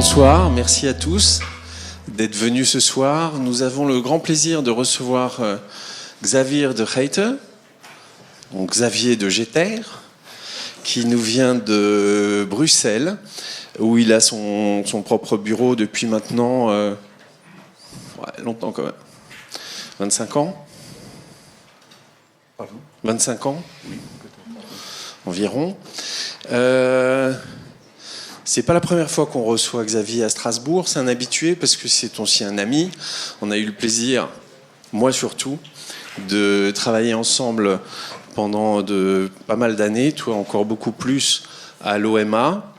Bonsoir, merci à tous d'être venus ce soir. Nous avons le grand plaisir de recevoir Xavier de Geiten, donc Xavier de Geiter, qui nous vient de Bruxelles, où il a son propre bureau depuis maintenant longtemps quand même. 25 ans. Pardon ? 25 ans, oui, environ. C'est pas la première fois qu'on reçoit Xavier à Strasbourg, c'est un habitué parce que c'est aussi un ami. On a eu le plaisir, moi surtout, de travailler ensemble pendant pas mal d'années, toi encore beaucoup plus à l'OMA.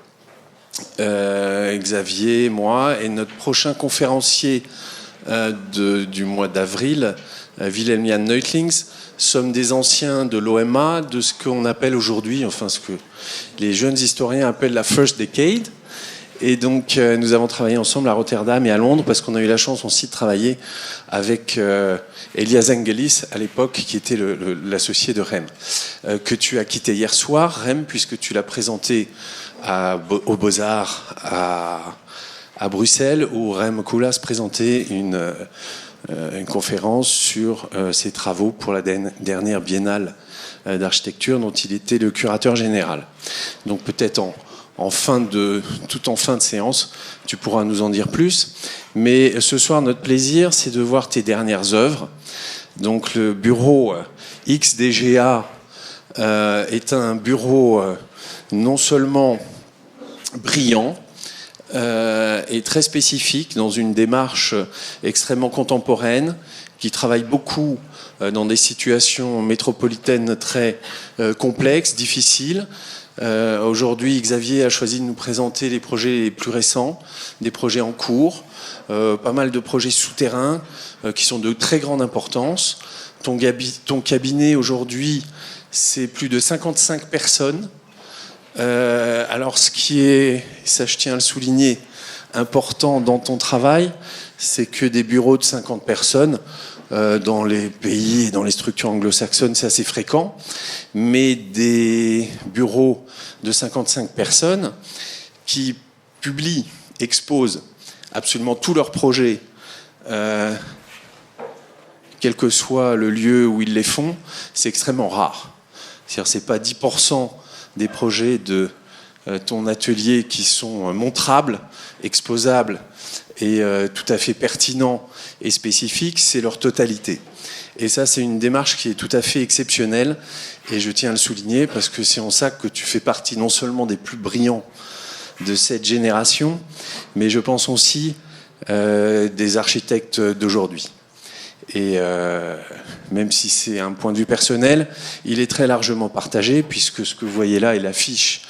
Xavier, moi et notre prochain conférencier du mois d'avril, Wilhelm-Jan Neutlings, sommes des anciens de l'OMA, de ce qu'on appelle aujourd'hui, enfin ce que les jeunes historiens appellent la First Decade. Et donc nous avons travaillé ensemble à Rotterdam et à Londres parce qu'on a eu la chance aussi de travailler avec Elias Engelis à l'époque, qui était l'associé de Rem, que tu as quitté hier soir, Rem, puisque tu l'as présenté aux Beaux-Arts à Bruxelles, où Rem Koolhaas présentait une conférence sur ses travaux pour la dernière biennale d'architecture dont il était le curateur général. Donc peut-être en fin de séance, tu pourras nous en dire plus. Mais ce soir, notre plaisir, c'est de voir tes dernières œuvres. Donc le bureau XDGA est un bureau non seulement brillant, est très spécifique dans une démarche extrêmement contemporaine qui travaille beaucoup dans des situations métropolitaines très complexes, difficiles. Aujourd'hui, Xavier a choisi de nous présenter les projets les plus récents, des projets en cours, pas mal de projets souterrains qui sont de très grande importance. Ton cabinet aujourd'hui, c'est plus de 55 personnes. Alors ce qui est, ça je tiens à le souligner, important dans ton travail, c'est que des bureaux de 50 personnes dans les pays et dans les structures anglo-saxonnes, c'est assez fréquent, mais des bureaux de 55 personnes qui publient, exposent absolument tous leurs projets, quel que soit le lieu où ils les font, c'est extrêmement rare. C'est-à-dire c'est pas 10% des projets de ton atelier qui sont montrables, exposables et tout à fait pertinents et spécifiques, c'est leur totalité. Et ça, c'est une démarche qui est tout à fait exceptionnelle et je tiens à le souligner parce que c'est en ça que tu fais partie non seulement des plus brillants de cette génération, mais je pense aussi des architectes d'aujourd'hui. Et même si c'est un point de vue personnel, il est très largement partagé, puisque ce que vous voyez là est l'affiche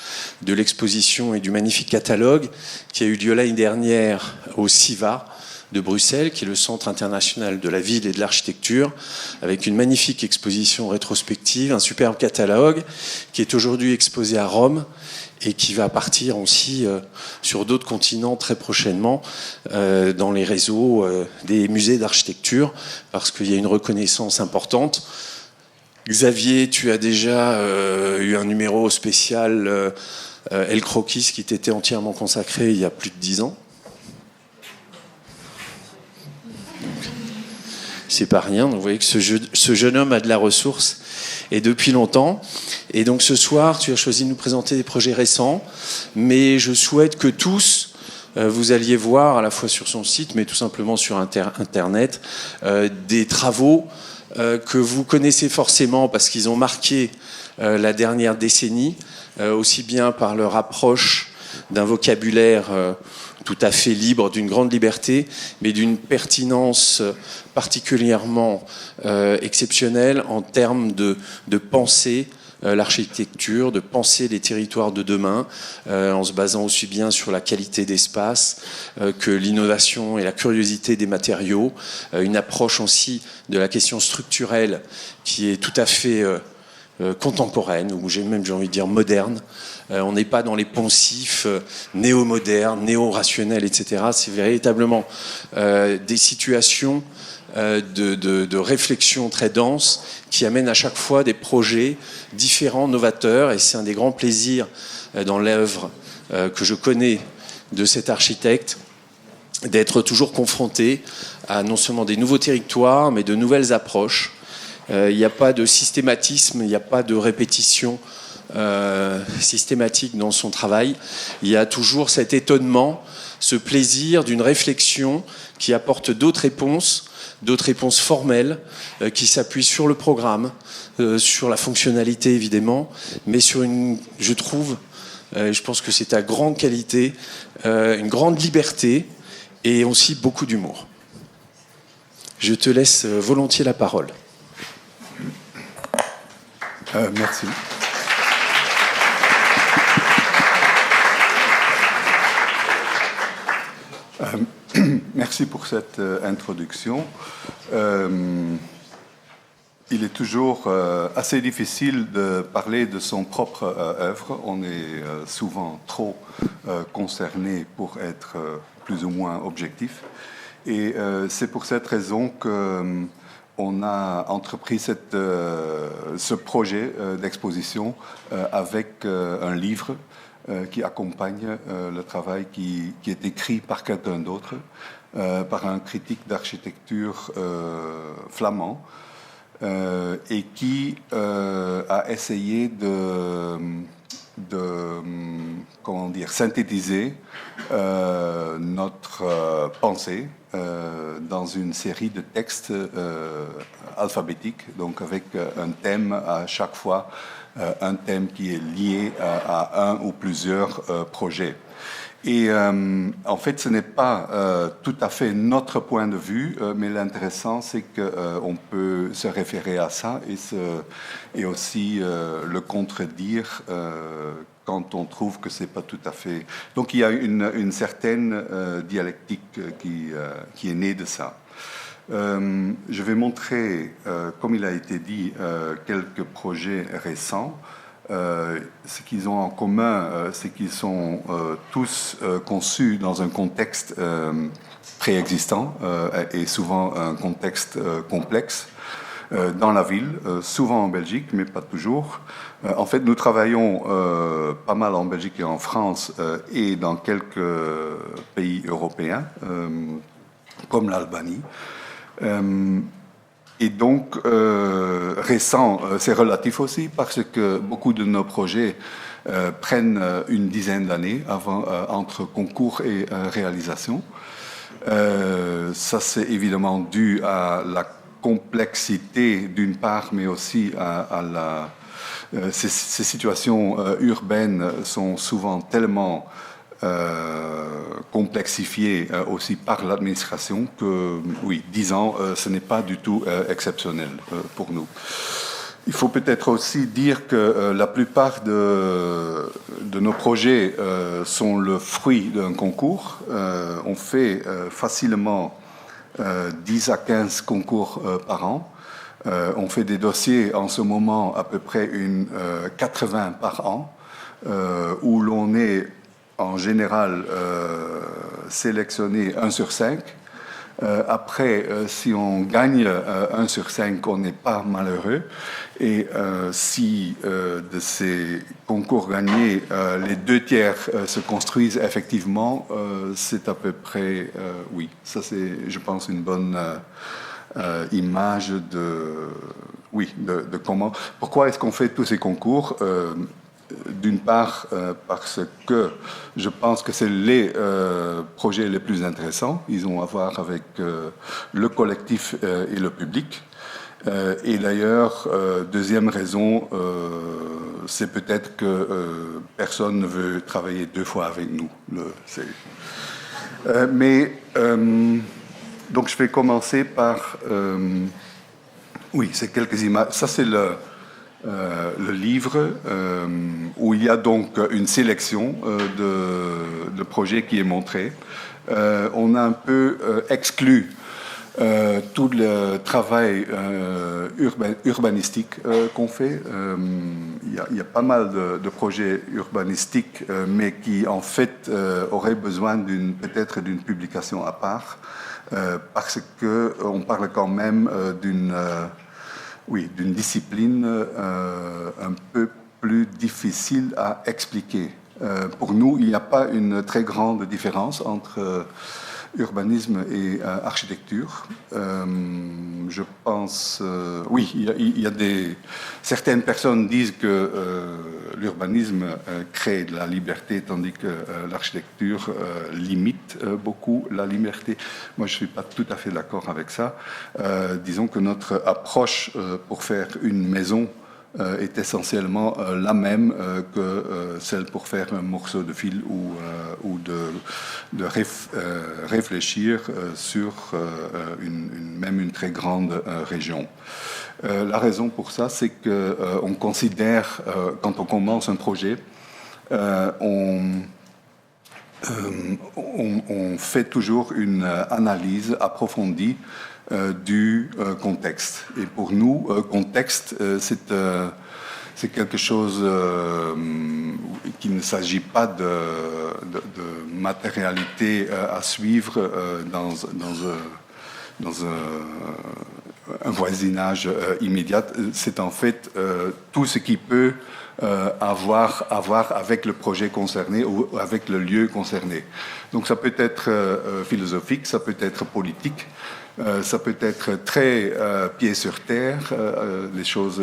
de l'exposition et du magnifique catalogue qui a eu lieu l'année dernière au CIVA de Bruxelles, qui est le Centre international de la ville et de l'architecture, avec une magnifique exposition rétrospective, un superbe catalogue qui est aujourd'hui exposé à Rome et qui va partir aussi sur d'autres continents très prochainement dans les réseaux des musées d'architecture, parce qu'il y a une reconnaissance importante. Xavier, tu as déjà eu un numéro spécial El Croquis qui t'était entièrement consacré il y a plus de 10 ans. C'est pas rien, donc vous voyez que ce jeune homme a de la ressource et depuis longtemps. Et donc ce soir, tu as choisi de nous présenter des projets récents, mais je souhaite que tous, vous alliez voir à la fois sur son site, mais tout simplement sur Internet, des travaux que vous connaissez forcément parce qu'ils ont marqué la dernière décennie, aussi bien par leur approche d'un vocabulaire tout à fait libre, d'une grande liberté, mais d'une pertinence particulièrement exceptionnelle en termes de penser l'architecture, de penser les territoires de demain, en se basant aussi bien sur la qualité d'espace que l'innovation et la curiosité des matériaux, une approche aussi de la question structurelle qui est tout à fait contemporaine, ou j'ai envie de dire moderne. On n'est pas dans les poncifs néo-modernes, néo-rationnels, etc. C'est véritablement des situations de réflexion très dense qui amènent à chaque fois des projets différents, novateurs. Et c'est un des grands plaisirs dans l'œuvre que je connais de cet architecte, d'être toujours confronté à non seulement des nouveaux territoires, mais de nouvelles approches. Il n'y a pas de systématisme, il n'y a pas de répétition systématique dans son travail. Il y a toujours cet étonnement, ce plaisir d'une réflexion qui apporte d'autres réponses formelles, qui s'appuient sur le programme, sur la fonctionnalité évidemment, mais sur je trouve, je pense que c'est ta grande qualité, une grande liberté et aussi beaucoup d'humour. Je te laisse volontiers la parole. Merci. Merci pour cette introduction. Il est toujours assez difficile de parler de son propre œuvre. On est souvent trop concerné pour être plus ou moins objectif. Et c'est pour cette raison qu'on a entrepris ce projet d'exposition avec un livre qui accompagne le travail qui est écrit par quelqu'un d'autre, par un critique d'architecture flamand, et qui a essayé de comment dire, synthétiser notre pensée dans une série de textes alphabétiques, donc avec un thème à chaque fois, un thème qui est lié à un ou plusieurs projets. Et en fait, ce n'est pas tout à fait notre point de vue, mais l'intéressant, c'est qu'on peut se référer à ça et aussi le contredire quand on trouve que c'est pas tout à fait. Donc, il y a une certaine dialectique qui est née de ça. Je vais montrer, comme il a été dit, quelques projets récents. Ce qu'ils ont en commun, c'est qu'ils sont tous conçus dans un contexte préexistant et souvent un contexte complexe dans la ville, souvent en Belgique, mais pas toujours. En fait, nous travaillons pas mal en Belgique et en France et dans quelques pays européens, comme l'Albanie. Et donc, récent, c'est relatif aussi, parce que beaucoup de nos projets prennent une dizaine d'années entre concours et réalisation. Ça, c'est évidemment dû à la complexité d'une part, mais aussi ces situations urbaines sont souvent tellement complexifiées aussi par l'administration que, oui, 10 ans, ce n'est pas du tout exceptionnel pour nous. Il faut peut-être aussi dire que la plupart de nos projets sont le fruit d'un concours. On fait facilement 10 à 15 concours par an. On fait des dossiers en ce moment à peu près 80 par an, où l'on est en général sélectionné 1 sur 5. Après, si on gagne 1 sur 5, on n'est pas malheureux. Et si de ces concours gagnés, les 2/3 se construisent effectivement, c'est à peu près, oui, ça c'est, je pense, une bonne image de comment. Pourquoi est-ce qu'on fait tous ces concours ? D'une part, parce que je pense que c'est les projets les plus intéressants. Ils ont à voir avec le collectif et le public. Et d'ailleurs, deuxième raison, c'est peut-être que personne ne veut travailler 2 fois avec nous. Donc je vais commencer par... oui, c'est quelques images. Ça, c'est le livre où il y a donc une sélection de projets qui est montrée. On a un peu exclu tout le travail urbanistique qu'on fait. Il y a pas mal de projets urbanistiques, mais qui en fait auraient besoin peut-être d'une publication à part, parce qu'on parle quand même d'une discipline un peu plus difficile à expliquer Pour nous, il n'y a pas une très grande différence entre urbanisme et architecture. Je pense, oui, certaines personnes disent que l'urbanisme crée de la liberté, tandis que l'architecture limite beaucoup la liberté. Moi, je ne suis pas tout à fait d'accord avec ça. Disons que notre approche pour faire une maison est essentiellement la même que celle pour faire un morceau de fil ou de réfléchir sur même une très grande région. La raison pour ça, c'est qu'on considère, quand on commence un projet, on fait toujours une analyse approfondie du contexte. Et pour nous, contexte, c'est quelque chose qui ne s'agit pas de matérialité à suivre dans un voisinage immédiat. C'est en fait tout ce qui peut avoir avec le projet concerné ou avec le lieu concerné. Donc ça peut être philosophique, ça peut être politique, ça peut être très pied sur terre, des choses,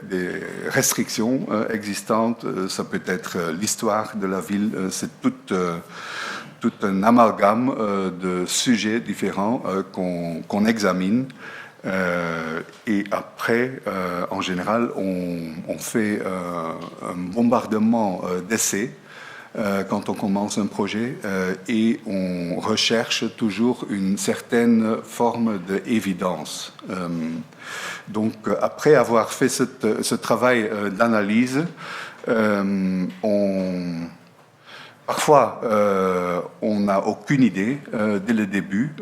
des restrictions existantes, ça peut être l'histoire de la ville, c'est tout un amalgame de sujets différents qu'on examine. Et après, en général, on fait un bombardement d'essais quand on commence un projet et on recherche toujours une certaine forme d'évidence. Donc, après avoir fait ce travail d'analyse, parfois, on n'a aucune idée dès le début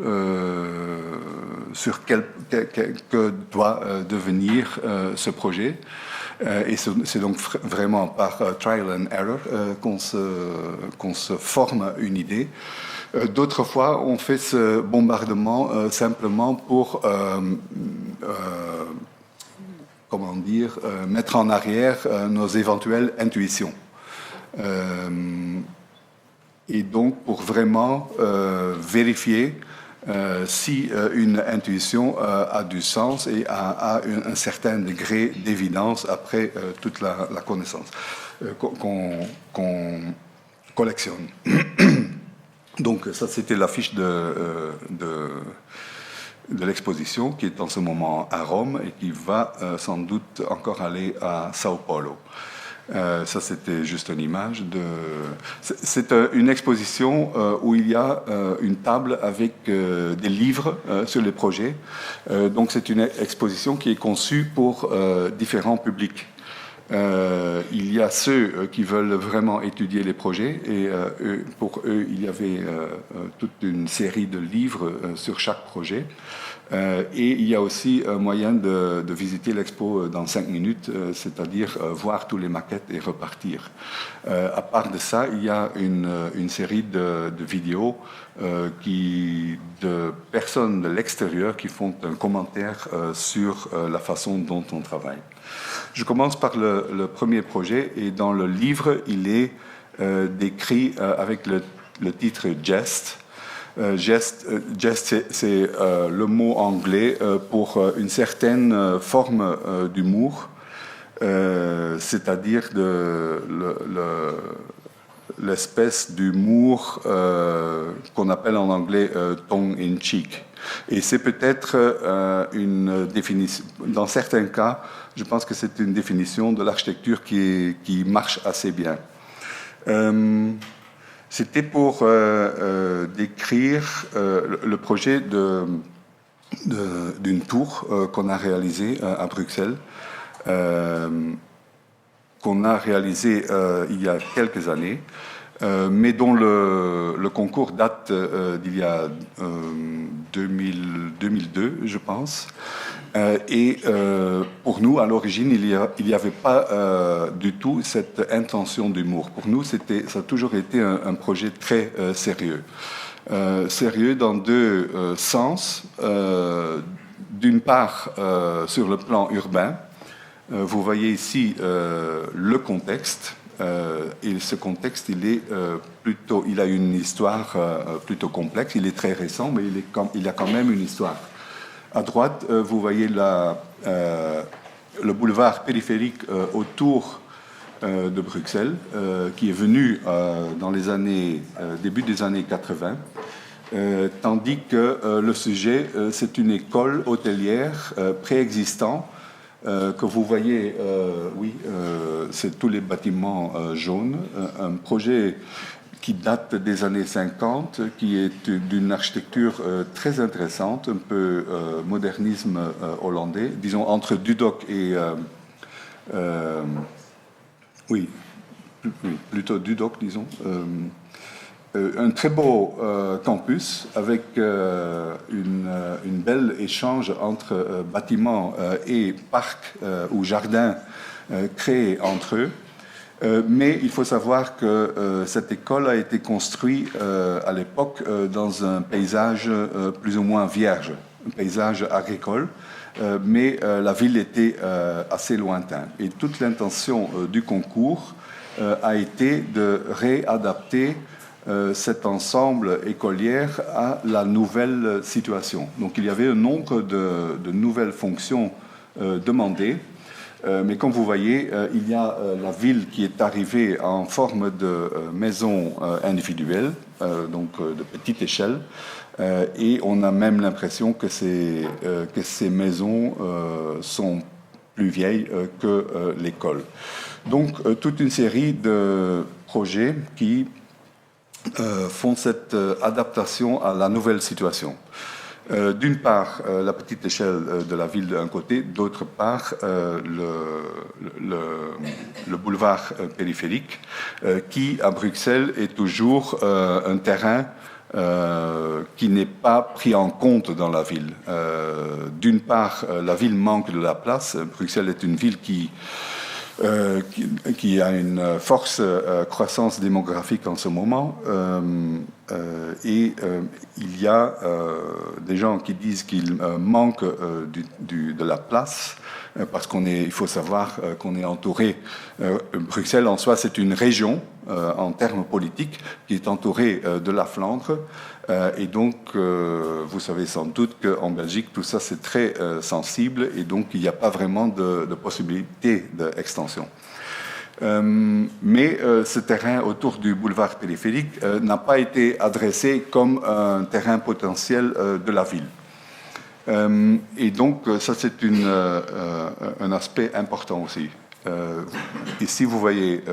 sur que doit devenir ce projet. Et c'est donc vraiment par trial and error qu'on se forme une idée. D'autres fois, on fait ce bombardement simplement pour comment dire, mettre en arrière nos éventuelles intuitions. Et donc, pour vraiment vérifier si une intuition a du sens et a un certain degré d'évidence après toute la connaissance qu'on collectionne. Donc, ça, c'était l'affiche de l'exposition qui est en ce moment à Rome et qui va sans doute encore aller à Sao Paulo. Ça, c'était juste une image C'est une exposition où il y a une table avec des livres sur les projets. Donc, c'est une exposition qui est conçue pour différents publics. Il y a ceux qui veulent vraiment étudier les projets et pour eux, il y avait toute une série de livres sur chaque projet. Et il y a aussi un moyen de visiter l'expo dans 5 minutes, c'est-à-dire voir tous les maquettes et repartir. À part de ça, il y a une série de vidéos de personnes de l'extérieur qui font un commentaire sur la façon dont on travaille. Je commence par le premier projet et dans le livre, il est décrit avec le titre « Jest ». Jest, c'est le mot anglais pour une certaine forme d'humour, c'est-à-dire l'espèce d'humour qu'on appelle en anglais tongue-in-cheek. Et c'est peut-être une définition, dans certains cas, je pense que c'est une définition de l'architecture qui marche assez bien. C'était pour décrire le projet d'une tour qu'on a réalisée à Bruxelles, qu'on a réalisée il y a quelques années, mais dont le concours date d'il y a 2002, je pense. Et pour nous, à l'origine, il n'y avait pas du tout cette intention d'humour. Pour nous, ça a toujours été un projet très sérieux. Sérieux dans deux sens. D'une part, sur le plan urbain, vous voyez ici le contexte. et ce contexte, il a une histoire plutôt complexe. Il est très récent, mais il a quand même une histoire. À droite, vous voyez le boulevard périphérique autour de Bruxelles, qui est venu dans les début des années 80, tandis que le sujet, c'est une école hôtelière préexistante que vous voyez, c'est tous les bâtiments jaunes, un projet qui date des années 50, qui est d'une architecture très intéressante, un peu modernisme hollandais, disons entre Dudok et... plutôt Dudok, disons. Un très beau campus avec une belle échange entre bâtiments et parcs ou jardins créés entre eux. Mais il faut savoir que cette école a été construite à l'époque dans un paysage plus ou moins vierge, un paysage agricole, mais la ville était assez lointaine. Et toute l'intention du concours a été de réadapter cet ensemble écolière à la nouvelle situation. Donc il y avait un nombre de nouvelles fonctions demandées. Mais comme vous voyez, il y a la ville qui est arrivée en forme de maison individuelle, donc de petite échelle, et on a même l'impression que ces maisons sont plus vieilles que l'école. Donc toute une série de projets qui font cette adaptation à la nouvelle situation. D'une part, la petite échelle de la ville d'un côté, d'autre part, le boulevard périphérique, qui, à Bruxelles, est toujours un terrain qui n'est pas pris en compte dans la ville. D'une part, la ville manque de la place. Bruxelles est une ville qui a une forte croissance démographique en ce moment. Et il y a des gens qui disent qu'il manque de la place parce il faut savoir qu'on est entouré. Bruxelles en soi, c'est une région en termes politiques qui est entourée de la Flandre. Et donc, vous savez sans doute qu'en Belgique, tout ça, c'est très sensible et donc il n'y a pas vraiment de possibilité d'extension. Mais ce terrain autour du boulevard périphérique n'a pas été adressé comme un terrain potentiel de la ville. Et donc, ça, c'est un aspect important aussi. Ici, vous voyez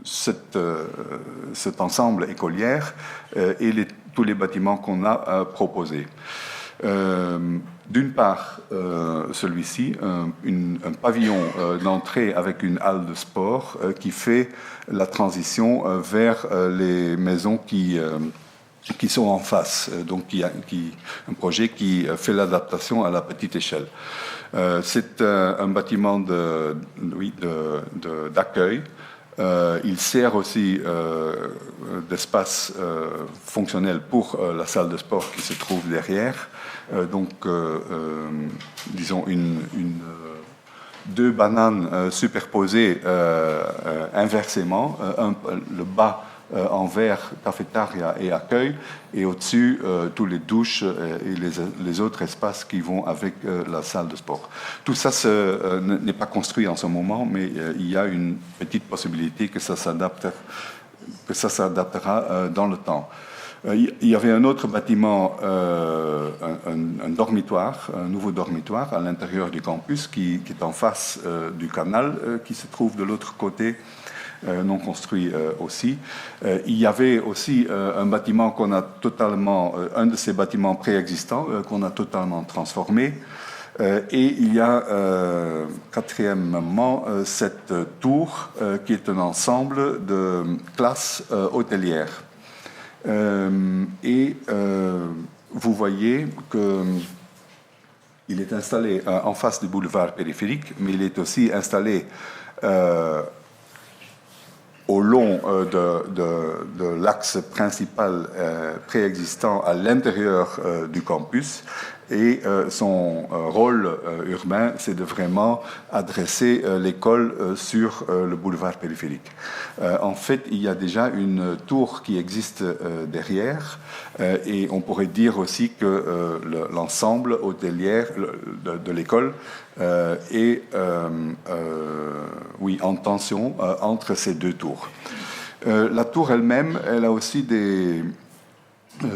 cet ensemble écolière et tous les bâtiments qu'on a proposés. D'une part, celui-ci, un pavillon d'entrée avec une halle de sport qui fait la transition vers les maisons qui sont en face. Donc, un projet qui fait l'adaptation à la petite échelle. C'est un bâtiment d'accueil. Il sert aussi d'espace fonctionnel pour la salle de sport qui se trouve derrière. Disons deux bananes superposées inversément, le bas en vert cafétéria et accueil, et au-dessus tous les douches et les autres espaces qui vont avec la salle de sport. Tout ça n'est pas construit en ce moment, mais il y a une petite possibilité que ça s'adaptera dans le temps. Il y avait un autre bâtiment, un dormitoire, un nouveau dormitoire à l'intérieur du campus qui est en face du canal qui se trouve de l'autre côté, non construit aussi. Il y avait aussi un bâtiment un de ces bâtiments préexistants qu'on a totalement transformé. Et il y a quatrièmement cette tour qui est un ensemble de classes hôtelières. Vous voyez qu'il est installé en face du boulevard périphérique, mais il est aussi installé au long de l'axe principal préexistant à l'intérieur du campus. Et son rôle urbain, c'est de vraiment adresser l'école sur le boulevard périphérique. En fait, il y a déjà une tour qui existe derrière, et on pourrait dire aussi que l'ensemble hôtelier de l'école est en tension entre ces deux tours. La tour elle-même, elle a aussi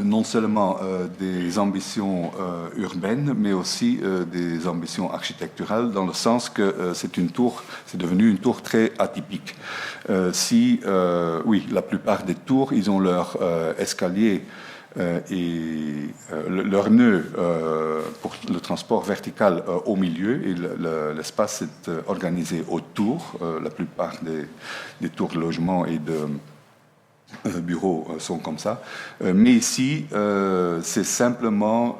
non seulement des ambitions urbaines, mais aussi des ambitions architecturales, dans le sens que c'est devenu une tour très atypique. La plupart des tours, ils ont leur escalier et leur nœud pour le transport vertical au milieu, et l'espace est organisé autour. La plupart des tours de logement et de bureaux sont comme ça. Mais ici, c'est simplement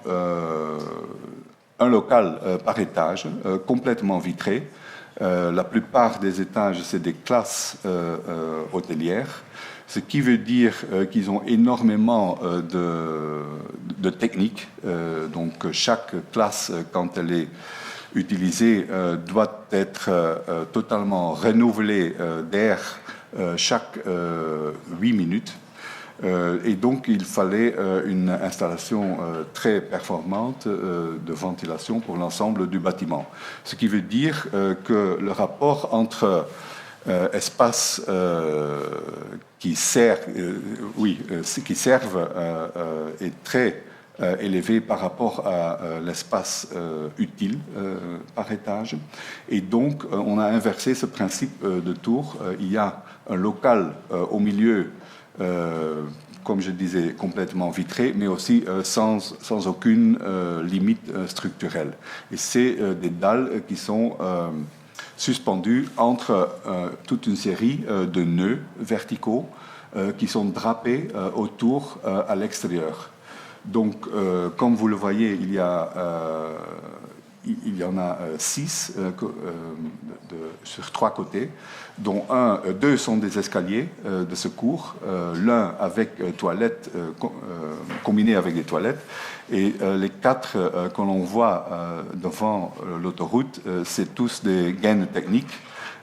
un local par étage, complètement vitré. La plupart des étages, c'est des classes hôtelières, ce qui veut dire qu'ils ont énormément de techniques. Donc chaque classe, quand elle est utilisée, doit être totalement renouvelée d'air chaque 8 minutes. Et donc, il fallait une installation très performante de ventilation pour l'ensemble du bâtiment. Ce qui veut dire que le rapport entre espaces qui servent est très élevé par rapport à l'espace utile par étage. Et donc, on a inversé ce principe de tour. Il y a un local au milieu, comme je disais, complètement vitré, mais aussi sans aucune limite structurelle. Et c'est des dalles qui sont suspendues entre toute une série de nœuds verticaux qui sont drapés autour à l'extérieur. Donc, comme vous le voyez, il y en a 6 sur 3 côtés, dont 2 sont des escaliers de secours, l'un avec toilettes, combiné avec des toilettes, et les 4 que l'on voit devant l'autoroute, c'est tous des gaines techniques.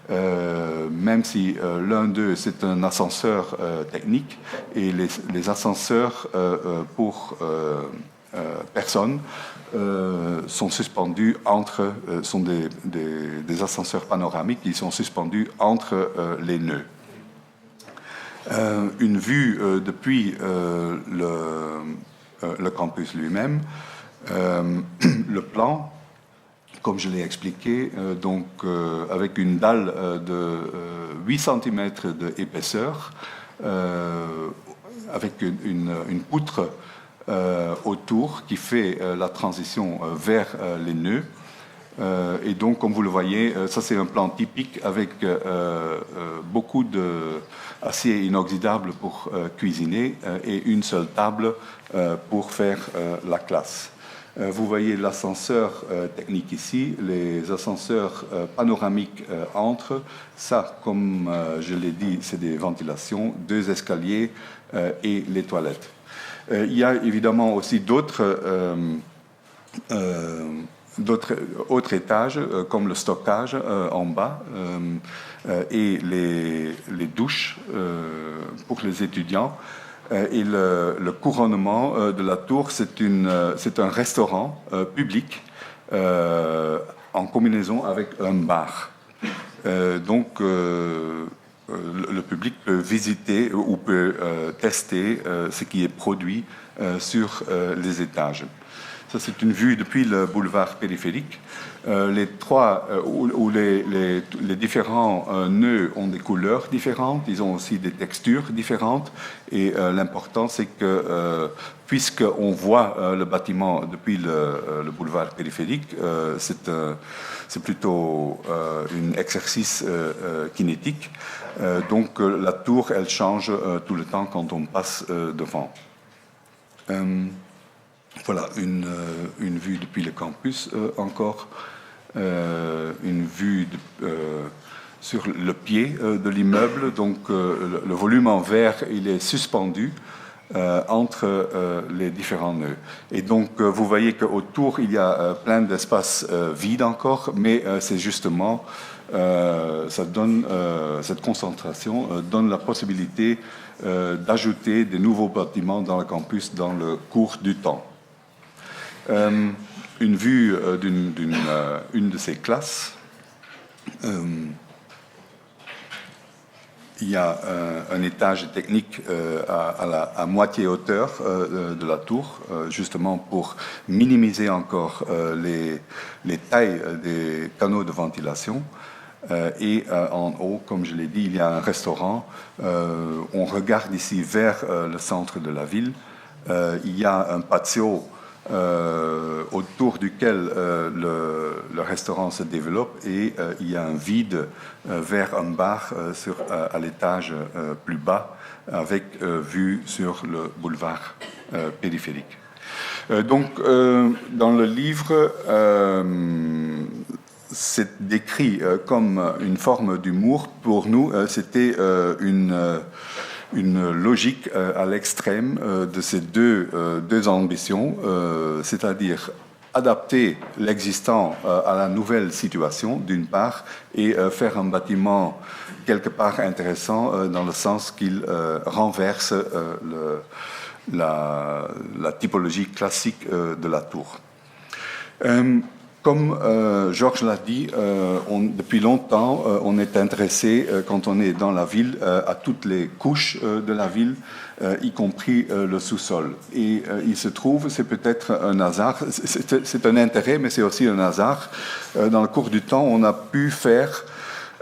Même si l'un d'eux, c'est un ascenseur technique, et les ascenseurs pour personnes sont suspendus sont des ascenseurs panoramiques qui sont suspendus entre les nœuds. Une vue depuis le campus lui-même, le plan, comme je l'ai expliqué, avec une dalle de 8 cm d'épaisseur, avec une poutre autour qui fait la transition vers les nœuds. Et donc, comme vous le voyez, ça c'est un plan typique avec beaucoup d'acier inoxydable pour cuisiner et une seule table pour faire la classe. Vous voyez l'ascenseur technique ici, les ascenseurs panoramiques entre. Ça, comme je l'ai dit, c'est des ventilations, 2 escaliers et les toilettes. Il y a évidemment aussi autres étages, comme le stockage en bas et les douches pour les étudiants. Et le couronnement de la tour, c'est un restaurant public en combinaison avec un bar. Donc, le public peut visiter ou peut tester ce qui est produit sur les étages. Ça, c'est une vue depuis le boulevard périphérique. Les différents nœuds ont des couleurs différentes, ils ont aussi des textures différentes. Et l'important, c'est que, puisqu'on voit le bâtiment depuis le boulevard périphérique, c'est plutôt un exercice kinétique. Donc la tour, elle change tout le temps quand on passe devant. Voilà, une vue depuis le campus encore, une vue sur le pied de l'immeuble. Donc le volume en verre, il est suspendu entre les différents nœuds. Et donc, vous voyez qu'autour, il y a plein d'espaces vides encore, mais c'est justement, ça donne, cette concentration donne la possibilité d'ajouter de nouveaux bâtiments dans le campus dans le cours du temps. Une vue d'une de ces classes. Il y a un étage technique à moitié hauteur de la tour, justement pour minimiser encore les tailles des canaux de ventilation. Et en haut, comme je l'ai dit, il y a un restaurant. On regarde ici vers le centre de la ville. Il y a un patio autour duquel le restaurant se développe et il y a un vide vers un bar à l'étage plus bas avec vue sur le boulevard périphérique. Donc, dans le livre, c'est décrit comme une forme d'humour. Pour nous, c'était une logique à l'extrême de ces deux ambitions, c'est-à-dire adapter l'existant à la nouvelle situation, d'une part, et faire un bâtiment quelque part intéressant dans le sens qu'il renverse la typologie classique de la tour. Comme Georges l'a dit, depuis longtemps, on est intéressé, quand on est dans la ville, à toutes les couches de la ville, y compris le sous-sol. Et il se trouve, c'est peut-être un hasard, c'est un intérêt, mais c'est aussi un hasard. Dans le cours du temps, on a pu faire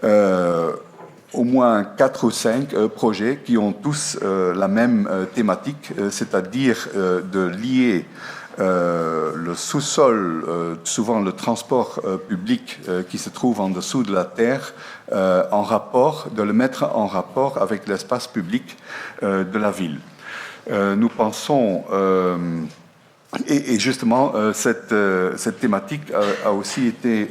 au moins 4 ou 5 projets qui ont tous la même thématique, c'est-à-dire de lier le sous-sol, souvent le transport public qui se trouve en dessous de la terre, de le mettre en rapport avec l'espace public de la ville. Nous pensons, et justement, cette thématique a aussi été,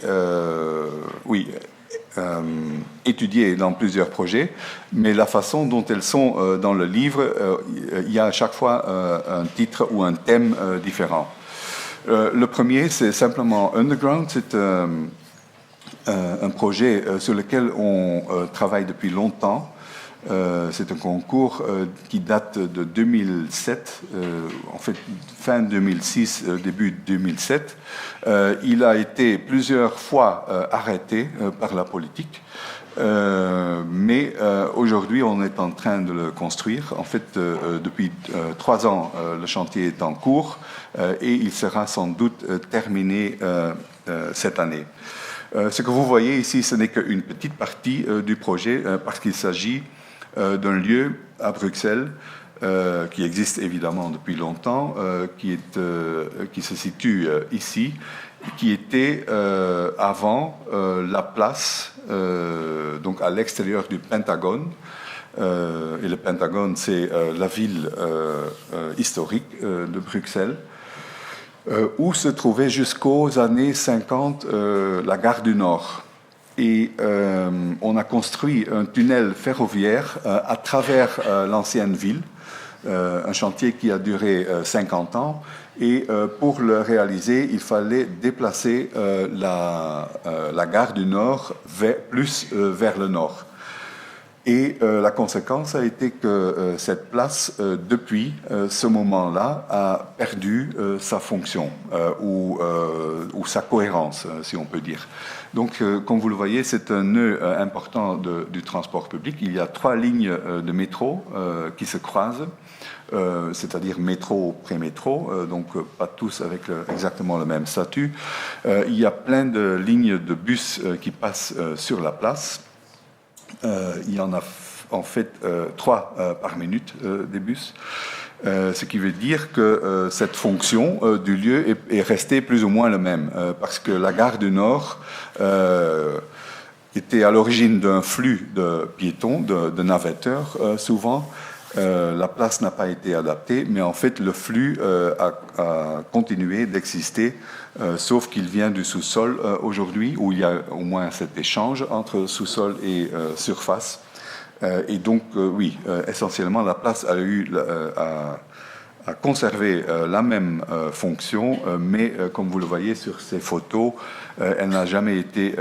étudiées dans plusieurs projets, mais la façon dont elles sont dans le livre, il y a à chaque fois un titre ou un thème différent. Le premier, c'est simplement Underground. C'est un projet sur lequel on travaille depuis longtemps. C'est un concours qui date de 2007, en fait fin 2006, début 2007. Il a été plusieurs fois arrêté par la politique, mais aujourd'hui on est en train de le construire. En fait, depuis 3 ans, le chantier est en cours et il sera sans doute terminé cette année. Ce que vous voyez ici, ce n'est qu'une petite partie du projet, parce qu'il s'agit d'un lieu à Bruxelles qui existe évidemment depuis longtemps, qui se situe ici, qui était avant la place, donc à l'extérieur du Pentagone. Et le Pentagone, c'est la ville historique de Bruxelles, où se trouvait jusqu'aux années 50 la gare du Nord. Et on a construit un tunnel ferroviaire à travers l'ancienne ville, un chantier qui a duré 50 ans. Et pour le réaliser, il fallait déplacer la gare du Nord plus vers le nord. Et la conséquence a été que cette place, depuis ce moment-là, a perdu sa fonction ou sa cohérence, si on peut dire. Donc, comme vous le voyez, c'est un nœud important du transport public. Il y a 3 lignes de métro qui se croisent, c'est-à-dire métro, pré-métro, donc pas tous avec exactement le même statut. Il y a plein de lignes de bus qui passent sur la place. Il y en a en fait 3 par minute des bus, ce qui veut dire que cette fonction du lieu est restée plus ou moins le même, parce que la gare du Nord était à l'origine d'un flux de piétons, de navetteurs souvent. La place n'a pas été adaptée, mais en fait le flux a continué d'exister, sauf qu'il vient du sous-sol aujourd'hui, où il y a au moins cet échange entre sous-sol et surface. Et donc, oui, essentiellement, la place a conservé la même fonction, mais comme vous le voyez sur ces photos, elle n'a jamais été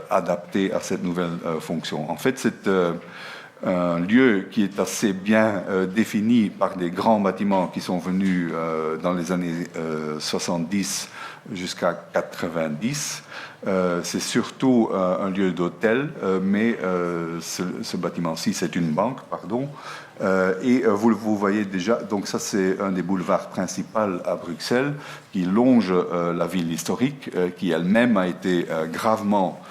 adaptée à cette nouvelle fonction. En fait, c'est un lieu qui est assez bien défini par des grands bâtiments qui sont venus dans les années 70 jusqu'à 90. C'est surtout un lieu d'hôtel, mais ce bâtiment-ci, c'est une banque, pardon. Et vous voyez déjà, donc ça c'est un des boulevards principaux à Bruxelles, qui longe la ville historique, qui elle-même a été gravement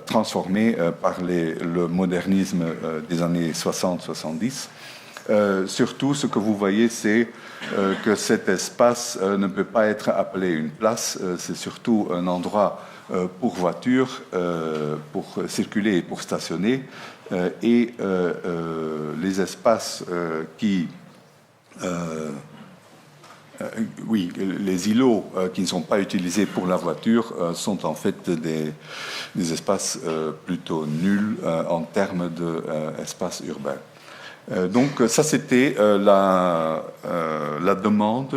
transformée par le modernisme des années 60-70. Surtout, ce que vous voyez, c'est que cet espace ne peut pas être appelé une place, c'est surtout un endroit pour voitures, pour circuler et pour stationner, et les espaces oui, les îlots qui ne sont pas utilisés pour la voiture sont en fait des espaces plutôt nuls en termes d'espace urbain. Donc ça, c'était la demande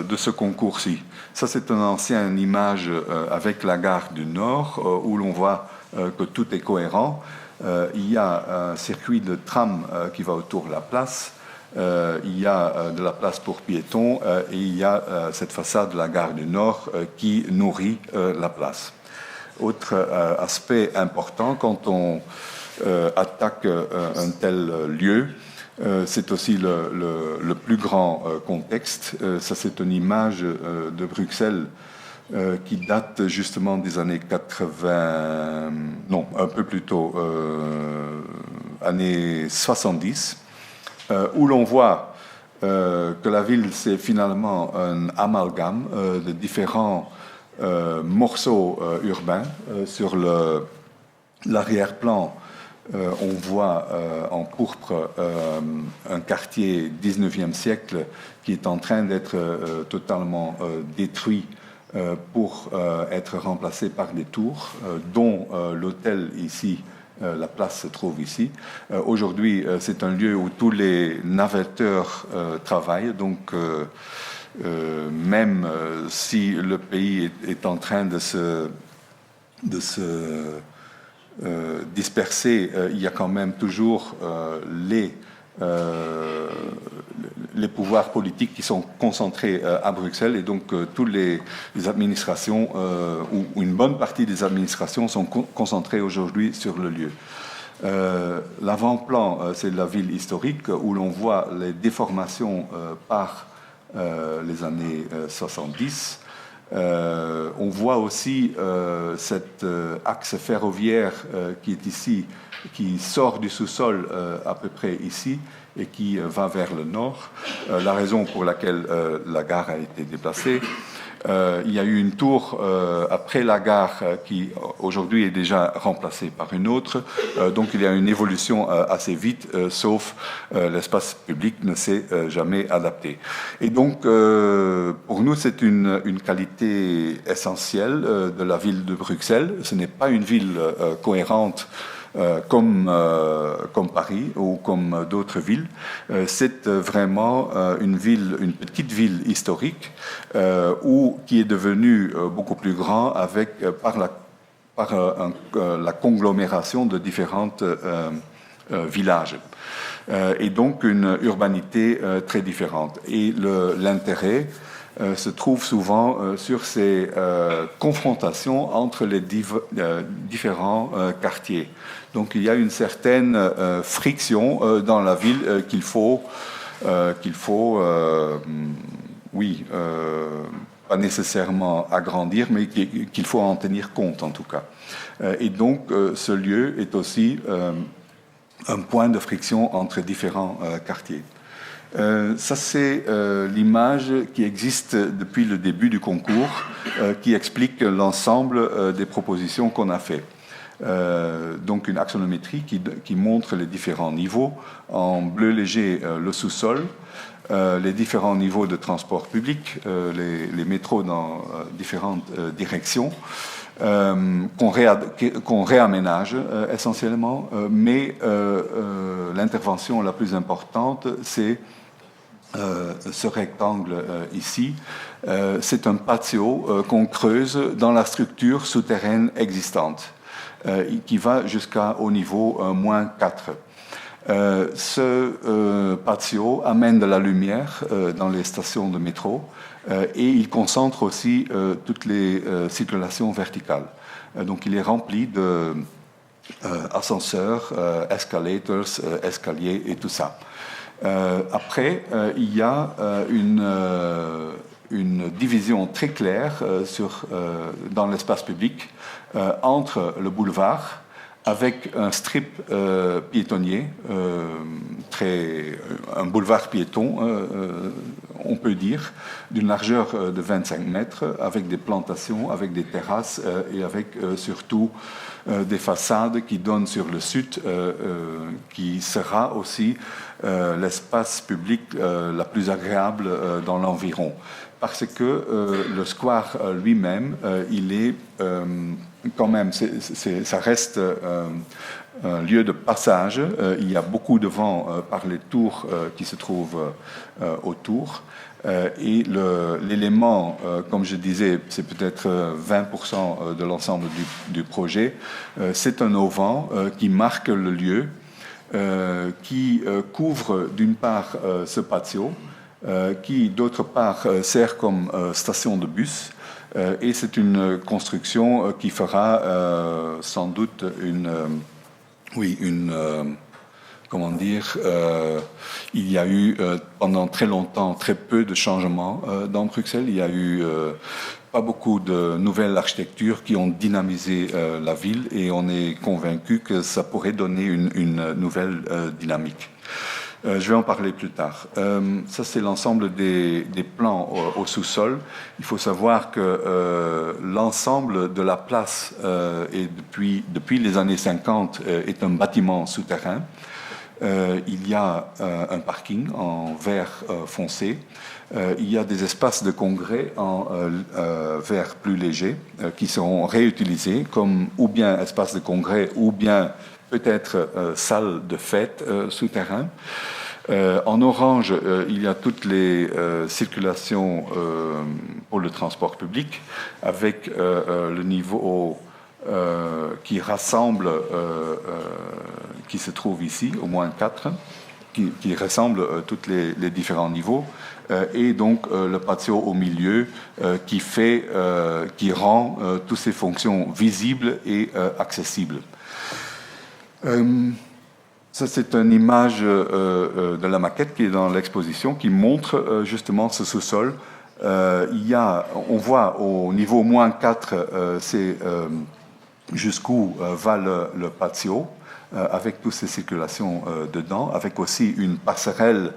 de ce concours-ci. Ça, c'est une ancienne image avec la gare du Nord où l'on voit que tout est cohérent. Il y a un circuit de tram qui va autour de la place. Il y a de la place pour piétons et il y a cette façade de la gare du Nord qui nourrit la place. Autre aspect important quand on attaque un tel lieu, c'est aussi le plus grand contexte. Ça, c'est une image de Bruxelles qui date justement des années 80, non, un peu plus tôt, années 70, où l'on voit que la ville, c'est finalement un amalgame de différents morceaux urbains. Sur l'arrière-plan, on voit en pourpre un quartier 19e siècle qui est en train d'être totalement détruit pour être remplacé par des tours, dont l'hôtel ici, la place se trouve ici. Aujourd'hui, c'est un lieu où tous les navetteurs travaillent, donc même si le pays est en train de se dispersé, il y a quand même toujours les pouvoirs politiques qui sont concentrés à Bruxelles, et donc toutes les administrations, ou une bonne partie des administrations, sont concentrées aujourd'hui sur le lieu. L'avant-plan, c'est la ville historique, où l'on voit les déformations par les années 70. On voit aussi cet axe ferroviaire qui est ici, qui sort du sous-sol à peu près ici et qui va vers le nord. La raison pour laquelle la gare a été déplacée. Il y a eu une tour après la gare qui aujourd'hui est déjà remplacée par une autre. Donc il y a une évolution assez vite, sauf l'espace public ne s'est jamais adapté. Et donc pour nous c'est une qualité essentielle de la ville de Bruxelles. Ce n'est pas une ville cohérente comme Paris ou comme d'autres villes. C'est vraiment une petite ville historique qui est devenue beaucoup plus grande par la conglomération de différents villages. Et donc une urbanité très différente. Et l'intérêt se trouve souvent sur ces confrontations entre les différents quartiers. Donc il y a une certaine friction dans la ville qu'il faut pas nécessairement agrandir, mais qu'il faut en tenir compte en tout cas. Et donc ce lieu est aussi un point de friction entre différents quartiers. Ça, c'est l'image qui existe depuis le début du concours, qui explique l'ensemble des propositions qu'on a fait. Donc une axonométrie qui montre les différents niveaux. En bleu léger, le sous-sol, les différents niveaux de transport public, les métros dans différentes directions. qu'on réaménage essentiellement, mais l'intervention la plus importante, c'est ce rectangle ici. C'est un patio qu'on creuse dans la structure souterraine existante, qui va jusqu'au niveau -4. Ce patio amène de la lumière dans les stations de métro et il concentre aussi toutes les circulations verticales. Donc il est rempli de ascenseurs, escalators, escaliers et tout ça. Après, il y a une division très claire dans l'espace public entre le boulevard, avec un strip piétonnier, un boulevard piéton, on peut dire, d'une largeur de 25 mètres, avec des plantations, avec des terrasses et avec surtout des façades qui donnent sur le sud, qui sera aussi l'espace public la plus agréable dans l'environ. Parce que le square lui-même, il est quand même, ça reste un lieu de passage. Il y a beaucoup de vent par les tours qui se trouvent autour. Et l'élément, comme je disais, c'est peut-être 20% de l'ensemble du projet. C'est un auvent qui marque le lieu, qui couvre d'une part ce patio, qui d'autre part sert comme station de bus. Et c'est une construction qui fera sans doute comment dire, il y a eu pendant très longtemps très peu de changements dans Bruxelles. Il y a eu pas beaucoup de nouvelles architectures qui ont dynamisé la ville et on est convaincu que ça pourrait donner une nouvelle dynamique. Je vais en parler plus tard. Ça, c'est l'ensemble des plans au sous-sol. Il faut savoir que l'ensemble de la place, depuis les années 50, est un bâtiment souterrain. Il y a un parking en vert foncé. Il y a des espaces de congrès en vert plus léger qui seront réutilisés comme ou bien espaces de congrès ou bien peut-être salle de fête souterrain. En orange, il y a toutes les circulations pour le transport public avec le niveau qui rassemble, qui se trouve ici, au -4, qui rassemble tous les différents niveaux, et donc le patio au milieu qui rend toutes ces fonctions visibles et accessibles. Ça, c'est une image de la maquette qui est dans l'exposition, qui montre justement ce sous-sol. On voit au niveau -4, c'est jusqu'où va le patio, avec toutes ces circulations dedans, avec aussi une passerelle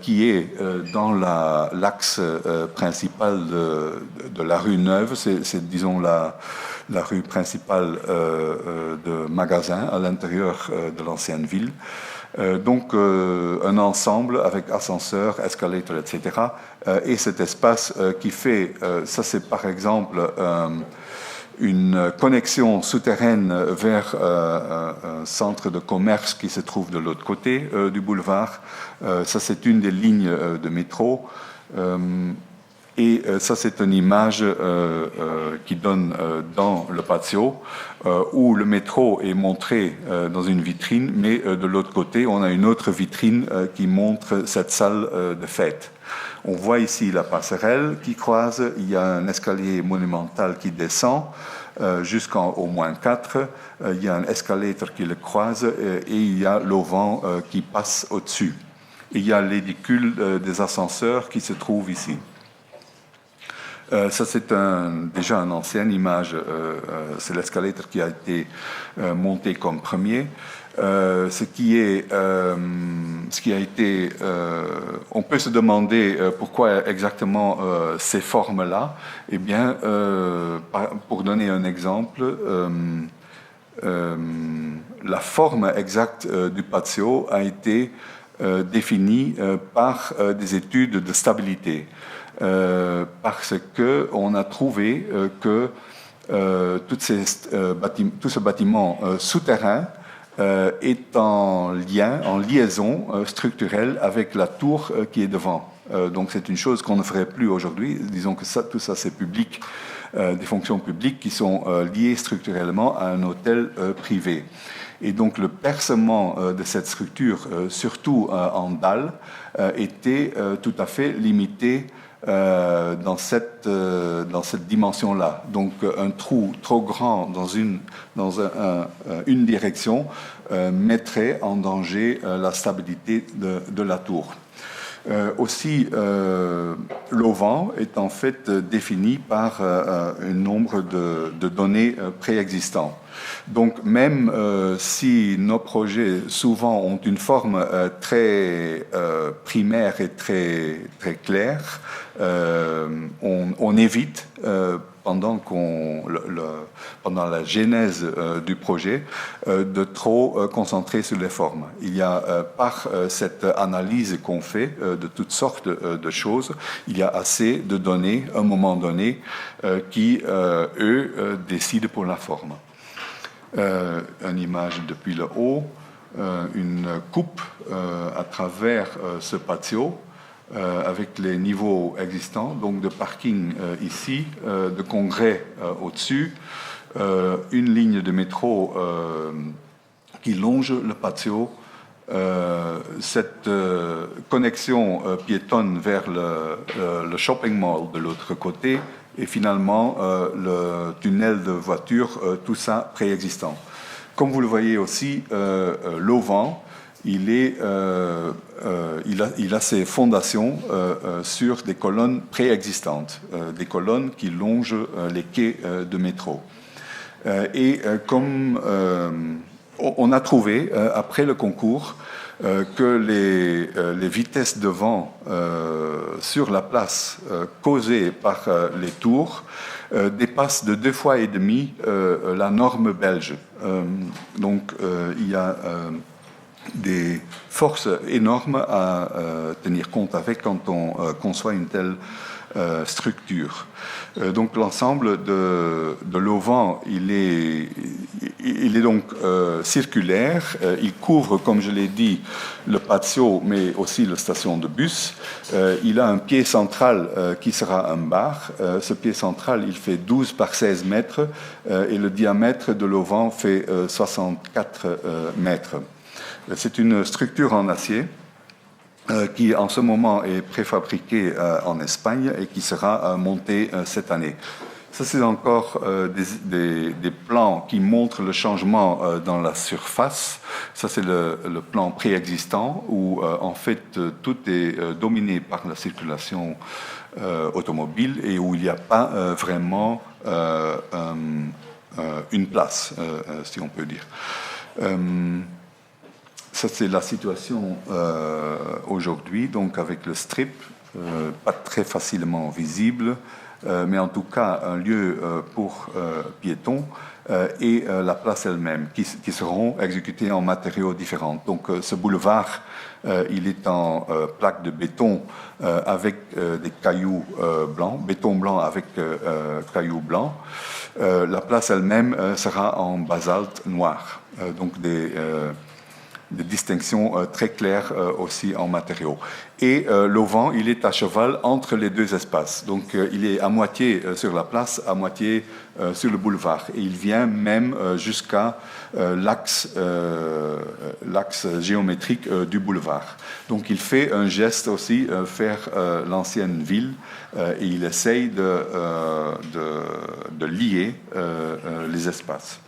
qui est dans l'axe principal de la rue Neuve. C'est disons, la rue principale de magasins à l'intérieur de l'ancienne ville. Donc un ensemble avec ascenseur, escalator, etc. Et cet espace qui fait, ça c'est par exemple une connexion souterraine vers un centre de commerce qui se trouve de l'autre côté du boulevard. Ça c'est une des lignes de métro. Et ça, c'est une image qui donne dans le patio où le métro est montré dans une vitrine, mais de l'autre côté, on a une autre vitrine qui montre cette salle de fête. On voit ici la passerelle qui croise, il y a un escalier monumental qui descend jusqu'au -4, il y a un escalator qui le croise et il y a l'auvent qui passe au-dessus. Et il y a l'édicule des ascenseurs qui se trouve ici. Ça, c'est déjà une ancienne image. C'est l'escalator qui a été monté comme premier. Ce qui a été... on peut se demander pourquoi exactement ces formes-là. Eh bien, pour donner un exemple, la forme exacte du patio a été définie par des études de stabilité. Parce qu'on a trouvé que tout ce bâtiment souterrain est en liaison structurelle avec la tour qui est devant. Donc c'est une chose qu'on ne ferait plus aujourd'hui. Disons que tout ça c'est public, des fonctions publiques qui sont liées structurellement à un hôtel privé. Et donc le percement de cette structure, surtout en dalles, était tout à fait limité dans cette dimension-là. Donc un trou trop grand dans une direction mettrait en danger la stabilité de la tour. Aussi, l'auvent est en fait défini par un nombre de données préexistantes. Donc, même si nos projets souvent ont une forme très primaire et très, très claire, on évite, pendant la genèse du projet, de trop concentrer sur les formes. Il y a, par cette analyse qu'on fait de toutes sortes de choses, il y a assez de données, à un moment donné, qui, eux, décident pour la forme. Une image depuis le haut, une coupe à travers ce patio, avec les niveaux existants, donc de parking ici, de congrès au-dessus, une ligne de métro qui longe le patio, cette connexion piétonne vers le shopping mall de l'autre côté, et finalement le tunnel de voiture, tout ça préexistant. Comme vous le voyez aussi, l'auvent, il a ses fondations sur des colonnes préexistantes, des colonnes qui longent les quais de métro. Comme on a trouvé, après le concours, que les vitesses de vent sur la place causées par les tours dépassent de 2,5 fois la norme belge. Donc il y a des forces énormes à tenir compte avec quand on conçoit une telle structure. Donc l'ensemble de l'auvent, il est donc circulaire. Il couvre, comme je l'ai dit, le patio, mais aussi la station de bus. Il a un pied central qui sera un bar. Ce pied central, il fait 12 par 16 mètres et le diamètre de l'auvent fait 64 mètres. C'est une structure en acier qui en ce moment est préfabriquée en Espagne et qui sera montée cette année. Ça, c'est encore des plans qui montrent le changement dans la surface. Ça, c'est le plan préexistant où, en fait, tout est dominé par la circulation automobile et où il n'y a pas vraiment une place, si on peut dire. Ça, c'est la situation aujourd'hui, donc avec le strip, pas très facilement visible, mais en tout cas un lieu pour piétons et la place elle-même, qui seront exécutés en matériaux différents. Donc ce boulevard, il est en plaques de béton avec des cailloux blancs, béton blanc avec cailloux blancs. La place elle-même sera en basalte noir, donc des distinctions très claires aussi en matériaux. Et l'auvent, il est à cheval entre les deux espaces. Donc il est à moitié sur la place, à moitié sur le boulevard. Et il vient même jusqu'à l'axe géométrique du boulevard. Donc il fait un geste aussi vers l'ancienne ville et il essaye de lier les espaces.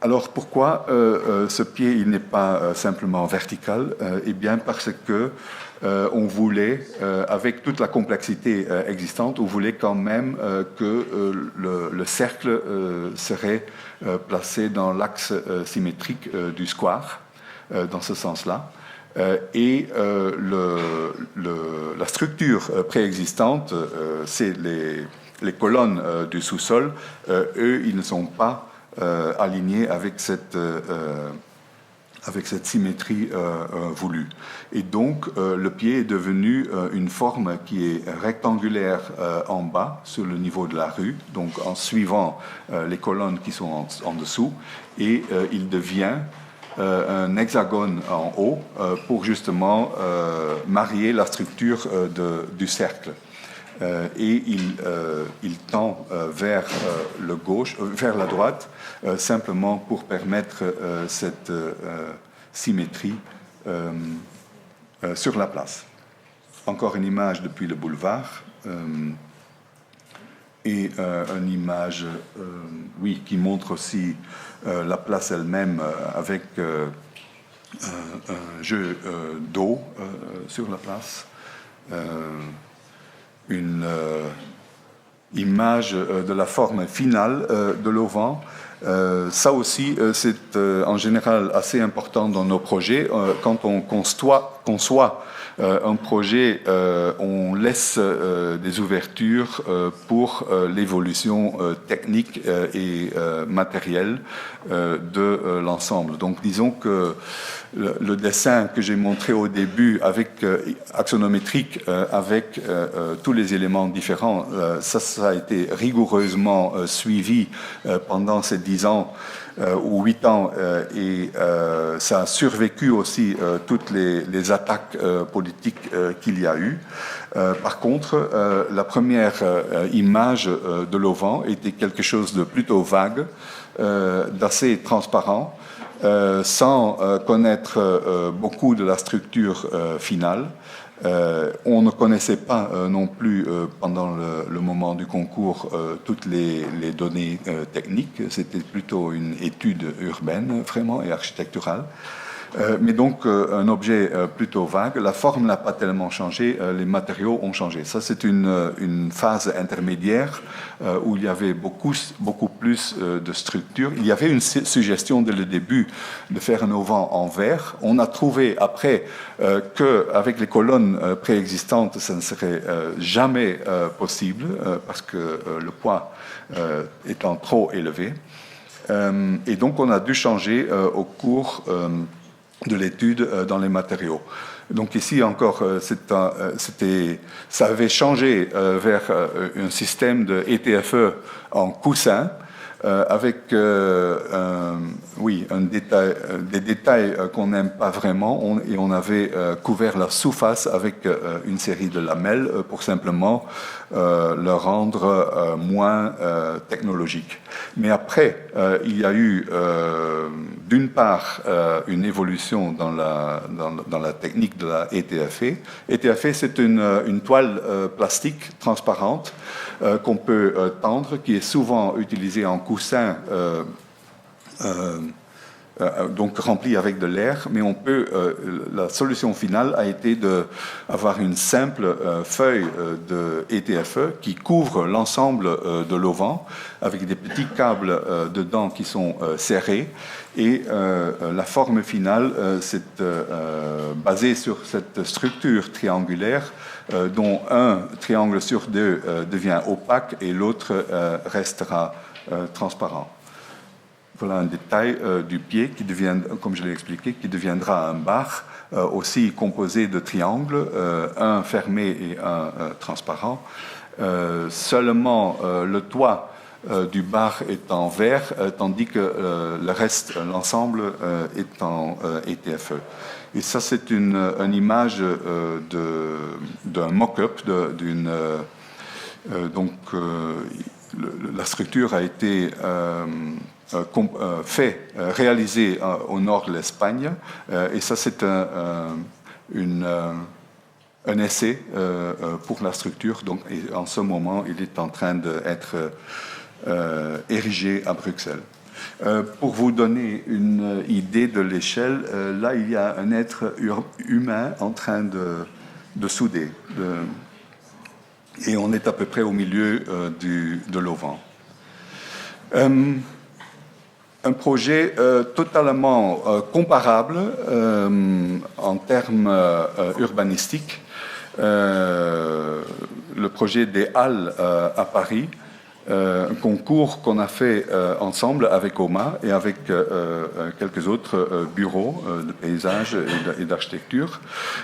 Alors pourquoi ce pied il n'est pas simplement vertical? Eh bien parce que on voulait, avec toute la complexité existante, on voulait quand même que le cercle serait placé dans l'axe symétrique du square, dans ce sens-là. Et la structure préexistante, c'est les colonnes du sous-sol, eux, ils ne sont pas alignés avec cette avec cette symétrie voulue. Et donc, le pied est devenu une forme qui est rectangulaire en bas, sur le niveau de la rue, donc en suivant les colonnes qui sont en dessous, et il devient un hexagone en haut pour justement marier la structure du cercle. Et il tend vers vers la droite, simplement pour permettre cette symétrie sur la place. Encore une image depuis le boulevard et une image, qui montre aussi la place elle-même avec un jeu d'eau sur la place. Une image de la forme finale de l'auvent. Ça aussi, c'est en général assez important dans nos projets. Quand on conçoit un projet, on laisse des ouvertures pour l'évolution technique et matérielle de l'ensemble. Donc disons que le dessin que j'ai montré au début avec axonométrique, avec tous les éléments différents, ça a été rigoureusement suivi pendant ces 10 ans ou 8 ans, et ça a survécu aussi toutes les attaques politiques qu'il y a eu. Par contre, la première image de l'auvent était quelque chose de plutôt vague, d'assez transparent, sans connaître beaucoup de la structure finale. On ne connaissait pas non plus pendant le moment du concours toutes les données techniques. C'était plutôt une étude urbaine vraiment et architecturale. Mais donc un objet plutôt vague. La forme n'a pas tellement changé, les matériaux ont changé. Ça, c'est une phase intermédiaire où il y avait beaucoup plus de structure. Il y avait une suggestion dès le début de faire un auvent en verre. On a trouvé après qu'avec les colonnes préexistantes, ça ne serait jamais possible parce que le poids étant trop élevé. Et donc on a dû changer au cours de l'étude dans les matériaux. Donc ici encore, ça avait changé vers un système de ETFE en coussin, avec des détails qu'on n'aime pas vraiment, et on avait couvert la sous-face avec une série de lamelles pour simplement le rendre moins technologique. Mais après, il y a eu d'une part une évolution dans la technique de la ETFE. ETFE, c'est une toile plastique transparente qu'on peut tendre, qui est souvent utilisée en coussin, donc rempli avec de l'air, mais la solution finale a été d'avoir une simple feuille de ETFE qui couvre l'ensemble de l'auvent, avec des petits câbles dedans qui sont serrés, et la forme finale c'est basée sur cette structure triangulaire dont un triangle sur deux devient opaque et l'autre restera transparent. Voilà un détail du pied qui devient, comme je l'ai expliqué, qui deviendra un bar aussi composé de triangles, un fermé et un transparent. Seulement le toit du bar est en verre, tandis que le reste, l'ensemble, est en ETFE. Et ça, c'est une image d'un mock-up la structure a été réalisée au nord de l'Espagne, et ça, c'est un essai pour la structure. Donc, en ce moment, il est en train d'être érigé à Bruxelles. Pour vous donner une idée de l'échelle, là, il y a un être humain en train de souder. Et on est à peu près au milieu de l'auvent. Un projet totalement comparable en termes urbanistiques. Le projet des Halles à Paris, un concours qu'on a fait ensemble avec OMA et avec quelques autres bureaux de paysage et d'architecture,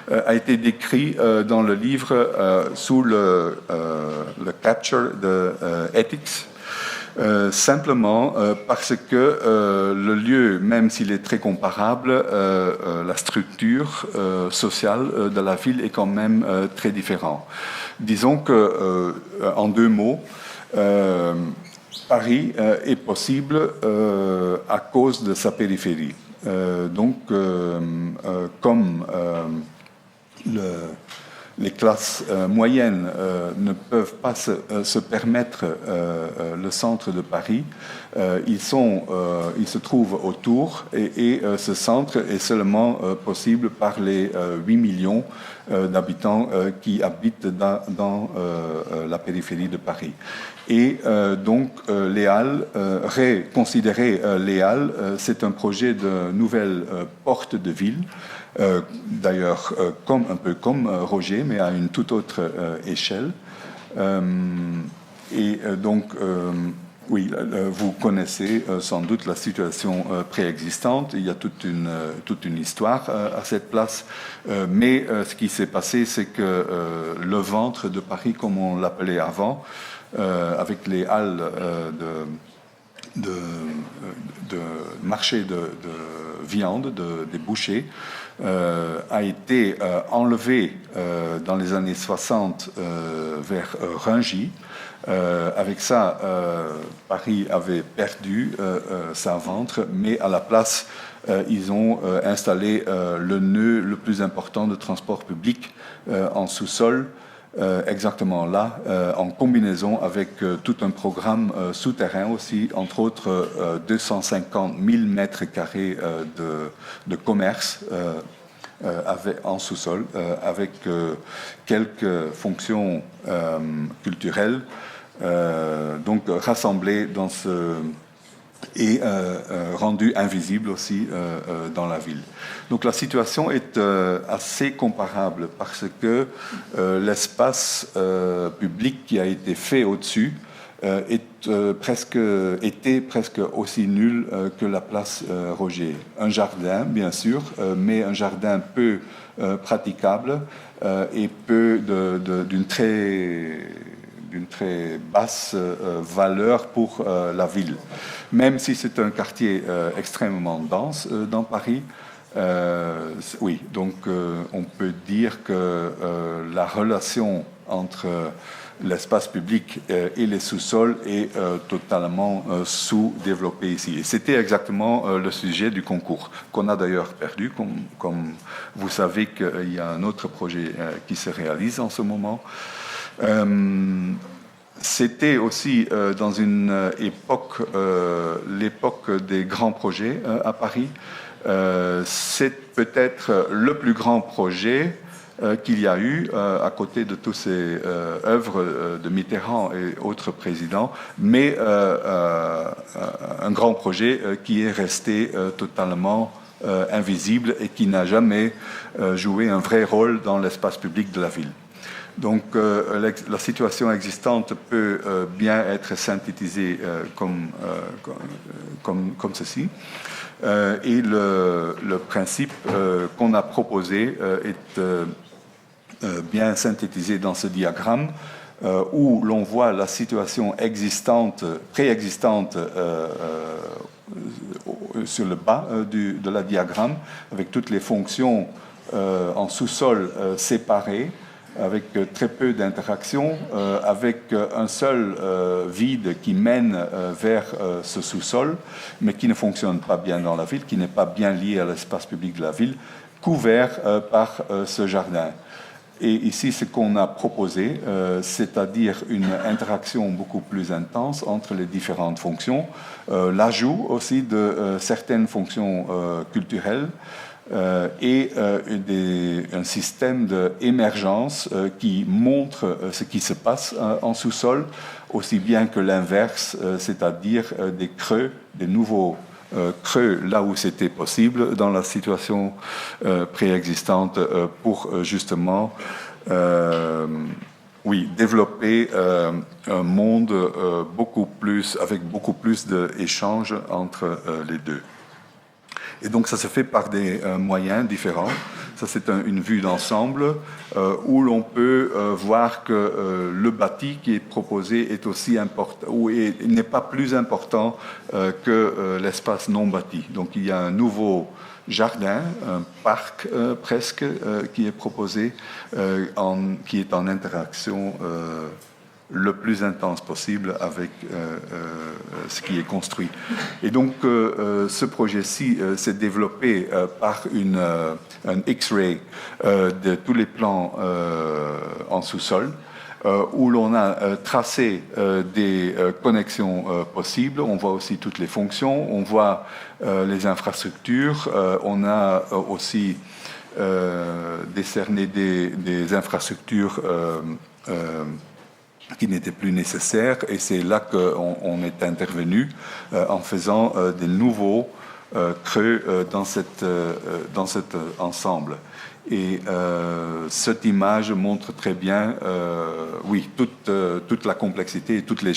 a été décrit dans le livre sous le capture de Ethics. Simplement parce que le lieu, même s'il est très comparable, la structure sociale de la ville est quand même très différente. Disons que, en 2 mots, Paris est possible à cause de sa périphérie. Donc, comme les classes moyennes ne peuvent pas se permettre le centre de Paris, ils se trouvent autour et ce centre est seulement possible par les 8 millions d'habitants qui habitent dans la périphérie de Paris. Et donc les Halles, considérer les Halles, c'est un projet de nouvelle porte de ville. D'ailleurs, un peu comme Roger, mais à une toute autre échelle. Oui, vous connaissez sans doute la situation préexistante. Il y a toute une histoire à cette place. Mais ce qui s'est passé, c'est que le ventre de Paris, comme on l'appelait avant, avec les halles de marché de viande, des bouchers, a été enlevé dans les années 60 vers Rungis. Avec ça, Paris avait perdu sa ventre, mais à la place, ils ont installé le nœud le plus important de transport public en sous-sol, exactement là, en combinaison avec tout un programme souterrain aussi, entre autres 250 000 mètres carrés de commerce en sous-sol, avec quelques fonctions culturelles, donc rassemblées dans et rendu invisible aussi dans la ville. Donc la situation est assez comparable parce que l'espace public qui a été fait au-dessus était presque aussi nul que la place Roger. Un jardin, bien sûr, mais un jardin peu praticable et peu d'une très basse valeur pour la ville. Même si c'est un quartier extrêmement dense dans Paris, oui, donc on peut dire que la relation entre l'espace public et les sous-sols est totalement sous-développée ici. Et c'était exactement le sujet du concours, qu'on a d'ailleurs perdu, comme vous savez qu'il y a un autre projet qui se réalise en ce moment. C'était aussi dans une époque, l'époque des grands projets à Paris. C'est peut-être le plus grand projet qu'il y a eu à côté de toutes ces œuvres de Mitterrand et autres présidents, mais un grand projet qui est resté totalement invisible et qui n'a jamais joué un vrai rôle dans l'espace public de la ville. Donc la situation existante peut bien être synthétisée comme ceci. Et le principe qu'on a proposé est bien synthétisé dans ce diagramme où l'on voit la situation préexistante sur le bas de la diagramme avec toutes les fonctions en sous-sol séparées, avec très peu d'interactions, avec un seul vide qui mène vers ce sous-sol, mais qui ne fonctionne pas bien dans la ville, qui n'est pas bien lié à l'espace public de la ville, couvert par ce jardin. Et ici, ce qu'on a proposé, c'est-à-dire une interaction beaucoup plus intense entre les différentes fonctions, l'ajout aussi de certaines fonctions culturelles, et un système d'émergence qui montre ce qui se passe en sous-sol, aussi bien que l'inverse, c'est-à-dire des creux, des nouveaux creux là où c'était possible dans la situation préexistante pour justement oui, développer un monde avec beaucoup plus d'échanges entre les deux. Et donc ça se fait par des moyens différents. Ça, c'est une vue d'ensemble où l'on peut voir que le bâti qui est proposé est aussi important, ou n'est pas plus important que l'espace non bâti. Donc il y a un nouveau jardin, un parc presque, qui est proposé, qui est en interaction le plus intense possible avec ce qui est construit. Et donc, ce projet-ci s'est développé par un X-ray de tous les plans en sous-sol, où l'on a tracé des connexions possibles. On voit aussi toutes les fonctions, on voit les infrastructures, on a aussi décerné des infrastructures qui n'étaient plus nécessaires, et c'est là qu'on est intervenu en faisant des nouveaux creux dans cet ensemble. Et cette image montre très bien, oui, toute la complexité et tous les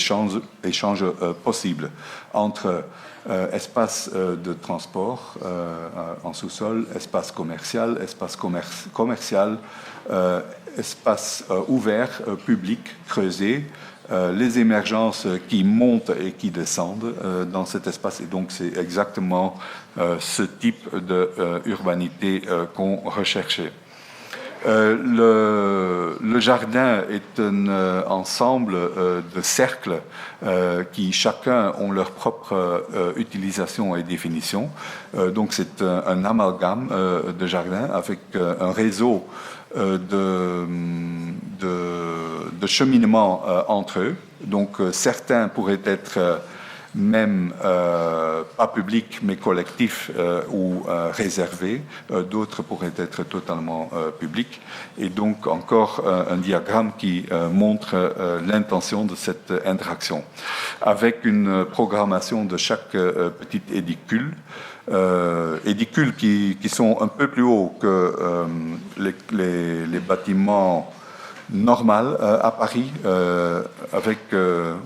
échanges possibles entre espace de transport en sous-sol, espace commercial, espace ouvert, public, creusé, les émergences qui montent et qui descendent dans cet espace. Et donc, c'est exactement ce type d'urbanité qu'on recherchait. Le jardin est un ensemble de cercles qui chacun ont leur propre utilisation et définition. Donc, c'est un amalgame de jardins avec un réseau de cheminement entre eux. Donc certains pourraient être même pas publics mais collectifs ou réservés, d'autres pourraient être totalement publics. Et donc encore un diagramme qui montre l'intention de cette interaction, avec une programmation de chaque petite édicule. Édicules qui sont un peu plus hauts que les bâtiments normaux à Paris, avec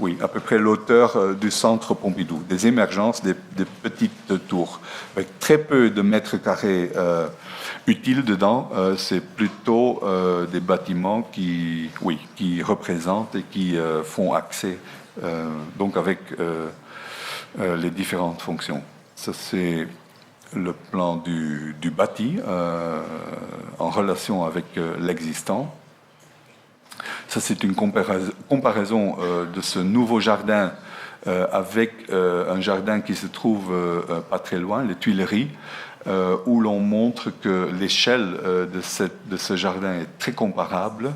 oui, à peu près l'auteur du centre Pompidou, des émergences, des petites tours, avec très peu de mètres carrés utiles dedans. C'est plutôt des bâtiments qui représentent et qui font accès, donc avec les différentes fonctions. Ça, c'est le plan du bâti en relation avec l'existant. Ça, c'est une comparaison de ce nouveau jardin avec un jardin qui se trouve pas très loin, les Tuileries, où l'on montre que l'échelle de ce jardin est très comparable.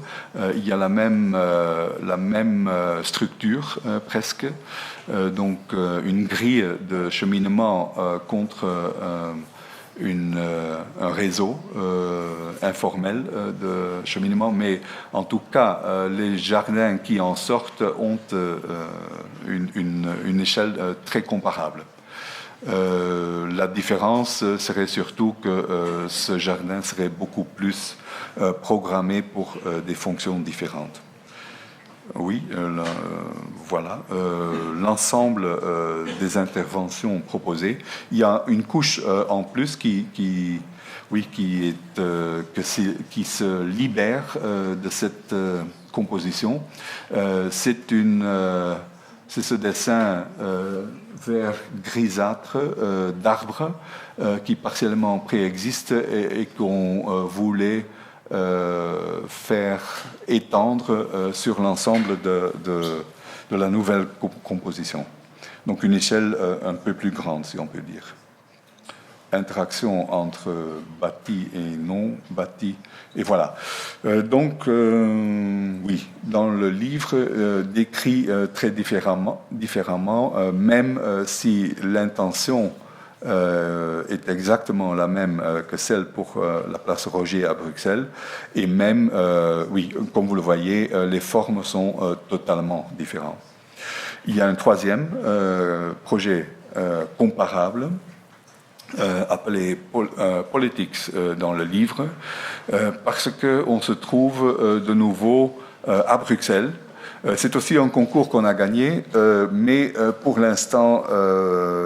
Il y a la même structure presque, donc une grille de cheminement contre un réseau informel de cheminement, mais en tout cas, les jardins qui en sortent ont une échelle très comparable. La différence serait surtout que ce jardin serait beaucoup plus programmé pour des fonctions différentes. Oui, voilà l'ensemble des interventions proposées. Il y a une couche en plus qui se libère de cette composition. C'est ce dessin vert grisâtre d'arbres qui partiellement préexiste et qu'on voulait faire étendre sur l'ensemble de la nouvelle composition. Donc une échelle un peu plus grande, si on peut dire. Interaction entre bâti et non bâti. Et voilà. Donc, oui, dans le livre, décrit très différemment même si l'intention est exactement la même que celle pour la place Roger à Bruxelles, et même, oui, comme vous le voyez, les formes sont totalement différentes. Il y a un troisième projet comparable, appelé Politics dans le livre, parce qu'on se trouve de nouveau à Bruxelles. C'est aussi un concours qu'on a gagné, mais pour l'instant,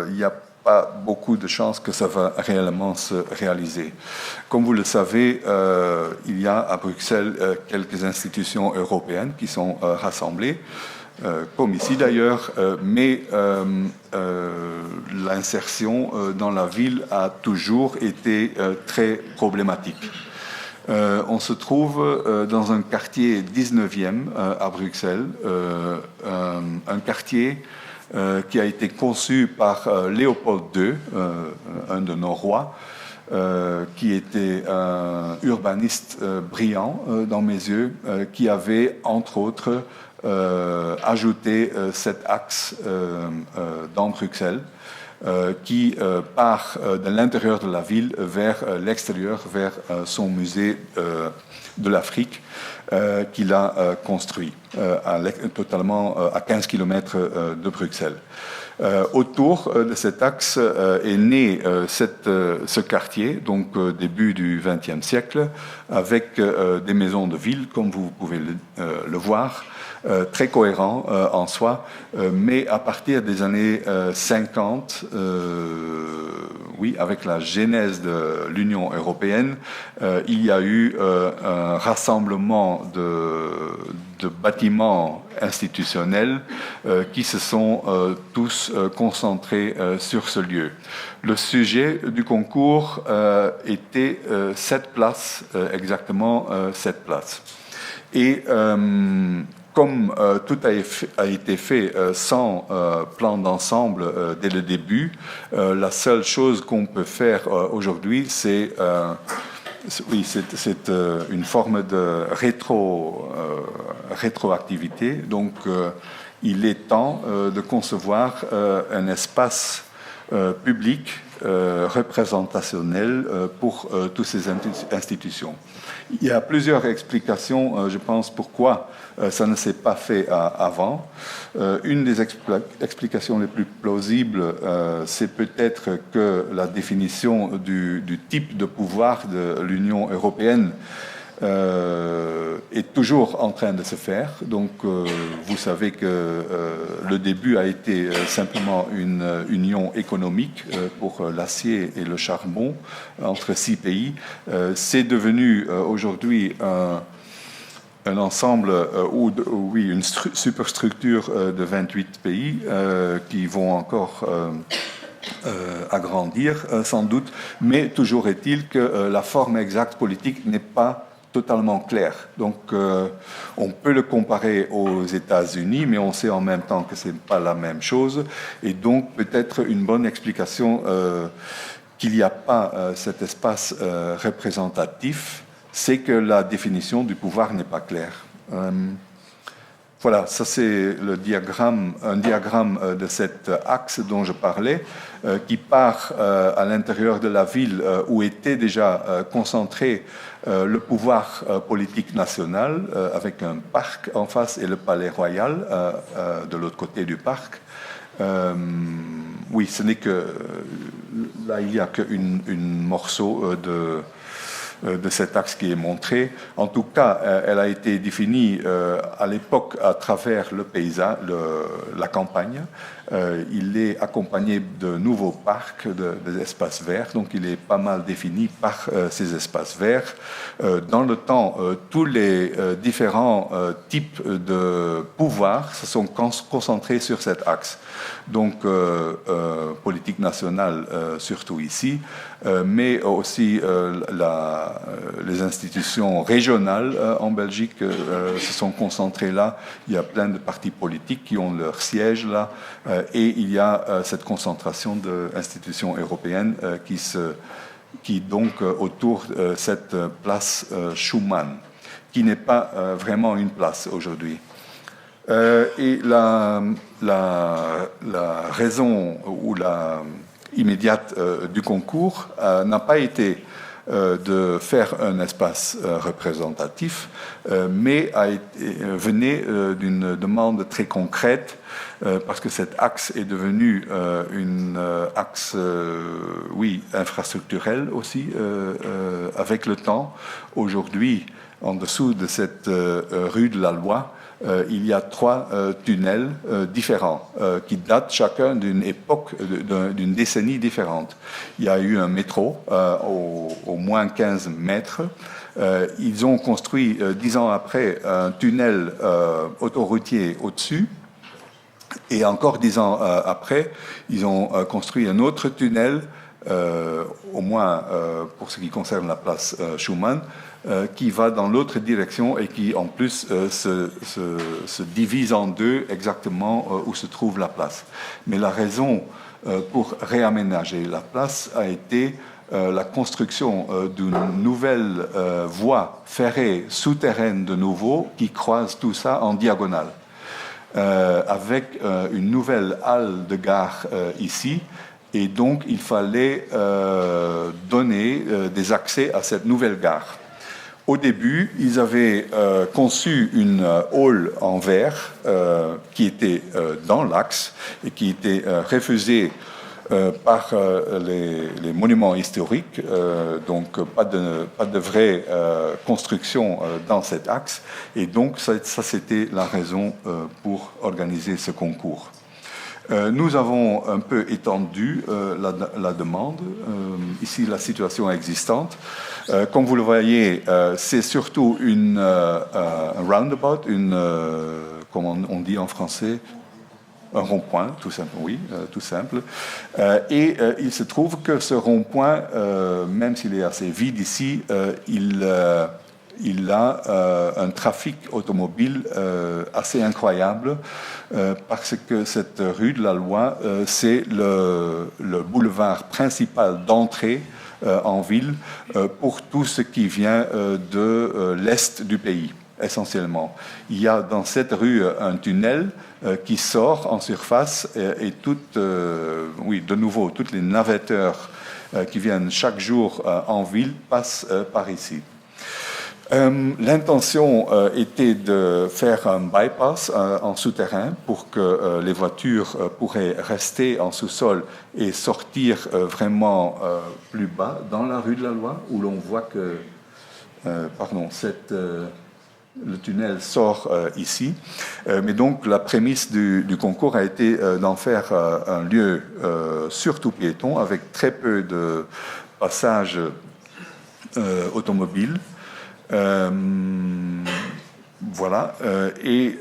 il n'y a pas beaucoup de chances que ça va réellement se réaliser. Comme vous le savez, il y a à Bruxelles quelques institutions européennes qui sont rassemblées, comme ici d'ailleurs, mais l'insertion dans la ville a toujours été très problématique. On se trouve dans un quartier 19e à Bruxelles, un quartier qui a été conçu par Léopold II, un de nos rois, qui était un urbaniste brillant dans mes yeux, qui avait entre autres ajouté cet axe dans Bruxelles. Qui part de l'intérieur de la ville vers l'extérieur, vers son musée de l'Afrique qu'il a construit, totalement à 15 km de Bruxelles. Autour de cet axe est né ce quartier, donc début du XXe siècle, avec des maisons de ville, comme vous pouvez le voir, très cohérent en soi, mais à partir des années 50, oui, avec la genèse de l'Union européenne, il y a eu un rassemblement de bâtiments institutionnels qui se sont tous concentrés sur ce lieu. Le sujet du concours était cette place, exactement cette place. Et comme tout a été fait sans plan d'ensemble dès le début, la seule chose qu'on peut faire aujourd'hui, c'est une forme de rétroactivité. Donc, il est temps de concevoir un espace public représentationnel pour toutes ces institutions. Il y a plusieurs explications, je pense, pourquoi ça ne s'est pas fait avant. Une des explications les plus plausibles, c'est peut-être que la définition du type de pouvoir de l'Union européenne est toujours en train de se faire. Donc, vous savez que le début a été simplement une union économique pour l'acier et le charbon entre 6 pays. C'est devenu aujourd'hui un ensemble, oui, une superstructure de 28 pays qui vont encore agrandir sans doute, mais toujours est-il que la forme exacte politique n'est pas totalement clair. Donc, on peut le comparer aux États-Unis, mais on sait en même temps que ce n'est pas la même chose. Et donc, peut-être une bonne explication qu'il n'y a pas cet espace représentatif, c'est que la définition du pouvoir n'est pas claire. Voilà, ça c'est un diagramme de cet axe dont je parlais, qui part à l'intérieur de la ville où était déjà concentré le pouvoir politique national, avec un parc en face et le palais royal de l'autre côté du parc. Oui, ce n'est que... Là, il n'y a qu'un morceau de cet axe qui est montré. En tout cas, elle a été définie à l'époque à travers le paysage, la campagne. Il est accompagné de nouveaux parcs, d'espaces verts, donc il est pas mal défini par ces espaces verts. Dans le temps, tous les différents types de pouvoirs se sont concentrés sur cet axe. Donc, politique nationale, surtout ici, mais aussi les institutions régionales en Belgique se sont concentrées là. Il y a plein de partis politiques qui ont leur siège là, et il y a cette concentration d'institutions européennes qui donc autour de cette place Schuman, qui n'est pas vraiment une place aujourd'hui. Et la raison ou la immédiate du concours n'a pas été de faire un espace représentatif, mais venait d'une demande très concrète, parce que cet axe est devenu un axe, infrastructurel aussi, avec le temps. Aujourd'hui, en dessous de cette rue de la Loi, il y a 3 tunnels différents qui datent chacun d'une époque, d'une décennie différente. Il y a eu un métro au moins 15 mètres. Ils ont construit 10 ans après un tunnel autoroutier au-dessus. Et encore 10 ans après, ils ont construit un autre tunnel, au moins pour ce qui concerne la place Schumann, qui va dans l'autre direction et qui en plus se divise en deux exactement où se trouve la place. Mais la raison pour réaménager la place a été la construction d'une nouvelle voie ferrée souterraine de nouveau qui croise tout ça en diagonale. Avec une nouvelle halle de gare ici, et donc il fallait donner des accès à cette nouvelle gare. Au début, ils avaient conçu une hall en verre qui était dans l'axe et qui était refusée par les monuments historiques, donc pas de vraie construction dans cet axe. Et donc ça c'était la raison pour organiser ce concours. Nous avons un peu étendu la demande. Ici, la situation existante. Comme vous le voyez, c'est surtout un roundabout, comment on dit en français, un rond-point, tout simple, oui, tout simple. Et il se trouve que ce rond-point, même s'il est assez vide ici, il a un trafic automobile assez incroyable, parce que cette rue de la Loi, c'est le boulevard principal d'entrée en ville pour tout ce qui vient de l'est du pays, essentiellement. Il y a dans cette rue un tunnel qui sort en surface et de nouveau, toutes les navetteurs qui viennent chaque jour en ville passent par ici. L'intention était de faire un bypass en souterrain pour que les voitures pourraient rester en sous-sol et sortir vraiment plus bas dans la rue de la Loi, où l'on voit que le tunnel sort ici. Mais donc la prémisse du concours a été d'en faire un lieu surtout piéton, avec très peu de passages automobiles. Voilà. Oui,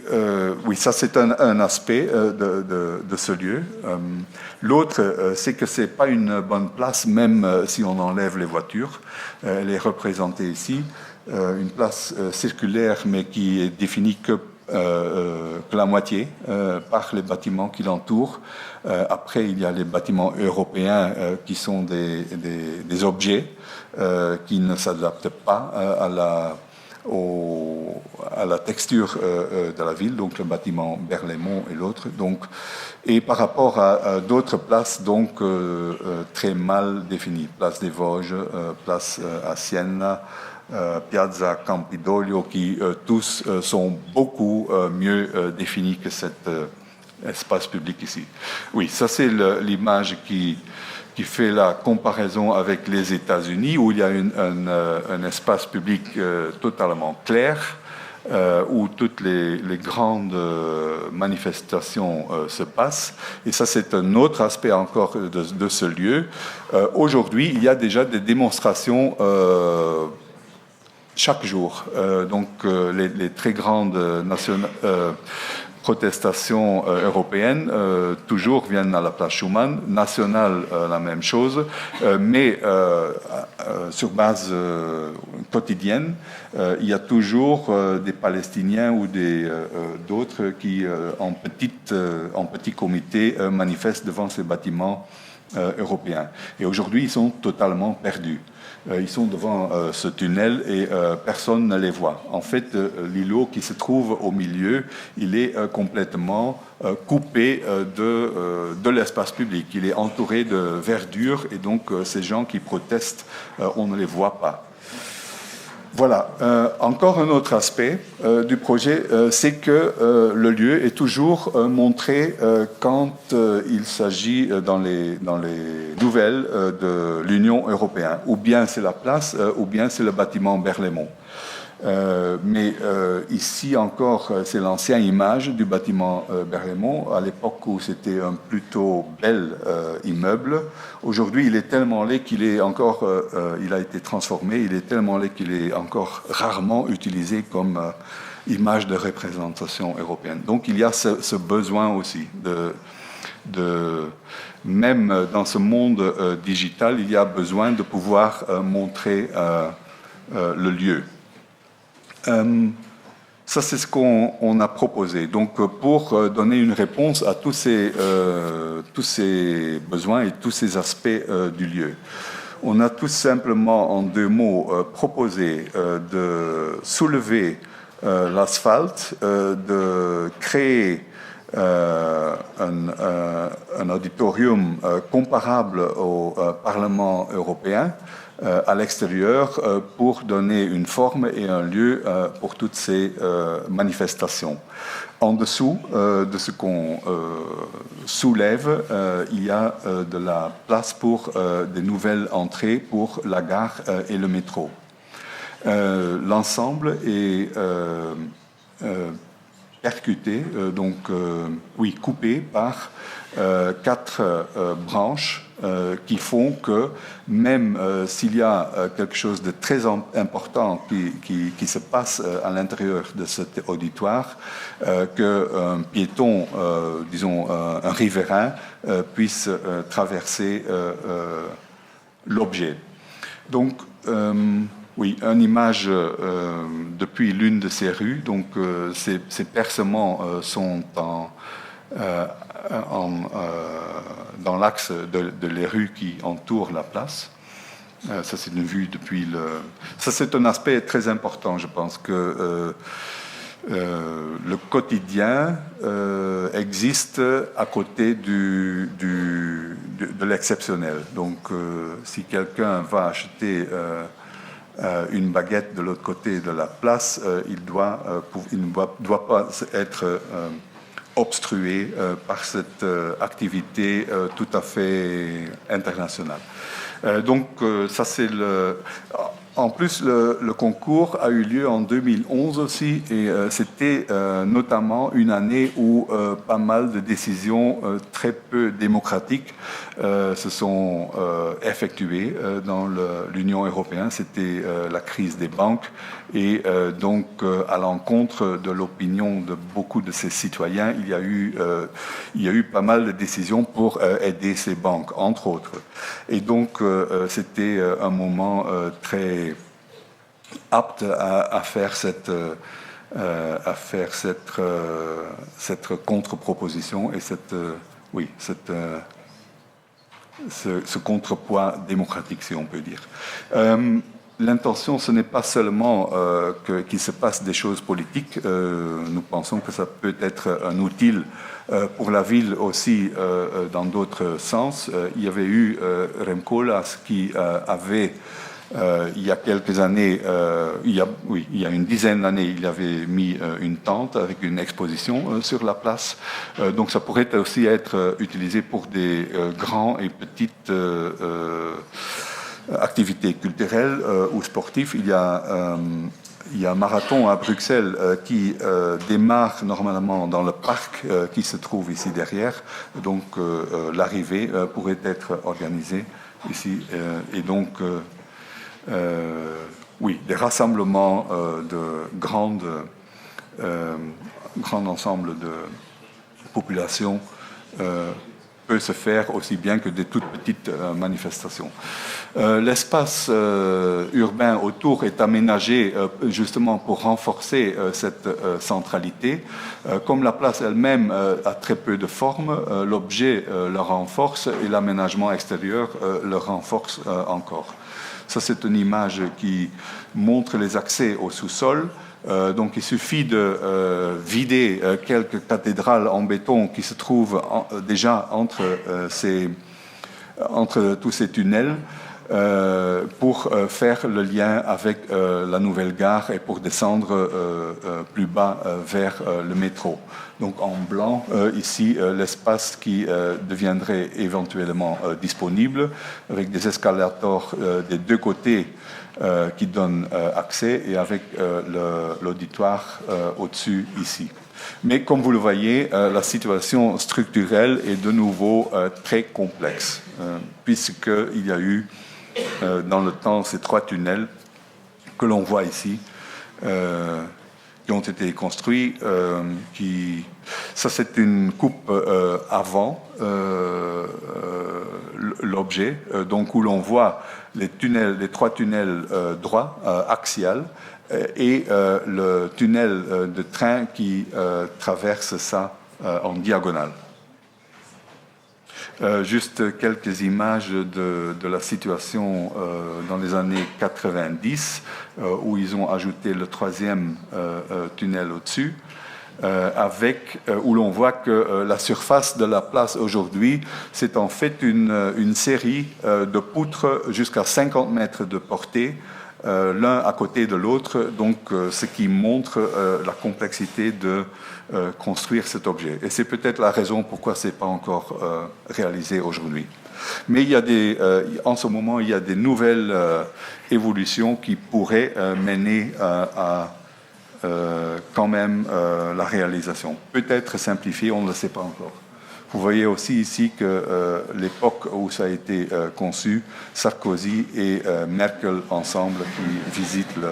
ça c'est un aspect de ce lieu. L'autre, c'est que c'est pas une bonne place, même si on enlève les voitures. Elle est représentée ici, une place circulaire, mais qui est définie que la moitié par les bâtiments qui l'entourent. Après, il y a les bâtiments européens qui sont des objets qui ne s'adaptent pas à la texture de la ville, donc le bâtiment Berlaymont et l'autre. Et par rapport à d'autres places très mal définies, place des Vosges, place à Siena, Piazza Campidoglio, qui tous sont beaucoup mieux définis que cet espace public ici. Oui, ça c'est l'image qui fait la comparaison avec les États-Unis, où il y a un espace public totalement clair, où toutes les grandes manifestations se passent. Et ça, c'est un autre aspect encore de ce lieu. Aujourd'hui, il y a déjà des démonstrations chaque jour. Les très grandes protestations européennes toujours viennent à la place Schumann, nationale la même chose, mais sur base quotidienne, il y a toujours des Palestiniens ou d'autres qui en petit comité manifestent devant ces bâtiments européens. Et aujourd'hui, ils sont totalement perdus. Ils sont devant ce tunnel et personne ne les voit. En fait, l'îlot qui se trouve au milieu, il est complètement coupé de l'espace public. Il est entouré de verdure et donc ces gens qui protestent, on ne les voit pas. Voilà. Encore un autre aspect du projet, c'est que le lieu est toujours montré quand il s'agit dans les nouvelles de l'Union européenne. Ou bien c'est la place, ou bien c'est le bâtiment Berlaymont. Mais ici encore, c'est l'ancienne image du bâtiment Berlaymont, à l'époque où c'était un plutôt bel immeuble. Aujourd'hui, il est tellement laid qu'il est encore, il a été transformé, il est tellement laid qu'il est encore rarement utilisé comme image de représentation européenne. Donc il y a ce besoin aussi même dans ce monde digital, il y a besoin de pouvoir montrer le lieu. Ça, c'est ce qu'on a proposé. Donc, pour donner une réponse à tous ces besoins et tous ces aspects du lieu, on a tout simplement, en 2 mots, proposé de soulever l'asphalte, de créer un auditorium comparable au Parlement européen, à l'extérieur pour donner une forme et un lieu pour toutes ces manifestations. En dessous de ce qu'on soulève, il y a de la place pour des nouvelles entrées pour la gare et le métro. L'ensemble est percuté, coupé par 4 branches qui font que même s'il y a quelque chose de très important qui se passe à l'intérieur de cet auditoire, qu'un piéton, disons un riverain, puisse traverser l'objet. Donc, oui, une image depuis l'une de ces rues. Donc, ces percements sont dans l'axe de les rues qui entourent la place. Ça, c'est une vue depuis Ça, c'est un aspect très important. Je pense que le quotidien existe à côté de l'exceptionnel. Donc, si quelqu'un va acheter une baguette de l'autre côté de la place, il ne doit pas être obstrué par cette activité tout à fait internationale. Donc ça c'est En plus, le concours a eu lieu en 2011 aussi, et c'était notamment une année où pas mal de décisions très peu démocratiques se sont effectuées dans l'Union européenne. C'était la crise des banques, et donc à l'encontre de l'opinion de beaucoup de ces citoyens, il y a eu pas mal de décisions pour aider ces banques, entre autres. Et donc c'était un moment très apte à faire cette contre-proposition et ce contrepoids démocratique, si on peut dire. L'intention, ce n'est pas seulement qu'il se passe des choses politiques. Nous pensons que ça peut être un outil pour la ville aussi dans d'autres sens. Il y avait eu Rem Koolhaas qui avait il y a quelques années, il y a une dizaine d'années, il avait mis une tente avec une exposition sur la place. Donc ça pourrait aussi être utilisé pour des grands et petites activités culturelles ou sportives. Il y a un marathon à Bruxelles qui démarre normalement dans le parc qui se trouve ici derrière. Donc l'arrivée pourrait être organisée ici. Et donc des rassemblements de grands ensembles de population peut se faire aussi bien que des toutes petites manifestations. L'espace urbain autour est aménagé justement pour renforcer cette centralité. Comme la place elle-même a très peu de forme, l'objet le renforce et l'aménagement extérieur le renforce encore. Ça, c'est une image qui montre les accès au sous-sol. Donc il suffit de vider quelques cathédrales en béton qui se trouvent déjà entre tous ces tunnels pour faire le lien avec la nouvelle gare et pour descendre plus bas vers le métro. Donc en blanc, ici, l'espace qui deviendrait éventuellement disponible avec des escalators des deux côtés qui donnent accès et avec l'auditoire au-dessus ici. Mais comme vous le voyez, la situation structurelle est de nouveau très complexe, puisqu'il y a eu dans le temps ces 3 tunnels que l'on voit ici, qui ont été construits. Ça, c'est une coupe avant l'objet, donc où l'on voit les 3 tunnels droits, axial, et le tunnel de train qui traverse ça en diagonale. Juste quelques images de la situation dans les années 90, où ils ont ajouté le 3e tunnel au-dessus, où l'on voit que la surface de la place aujourd'hui, c'est en fait une série de poutres jusqu'à 50 mètres de portée, l'un à côté de l'autre, donc ce qui montre la complexité de construire cet objet. Et c'est peut-être la raison pourquoi ce n'est pas encore réalisé aujourd'hui. Mais en ce moment, il y a des nouvelles évolutions qui pourraient mener à quand même la réalisation. Peut-être simplifiée, on ne le sait pas encore. Vous voyez aussi ici que l'époque où ça a été conçu, Sarkozy et Merkel ensemble qui visitent le...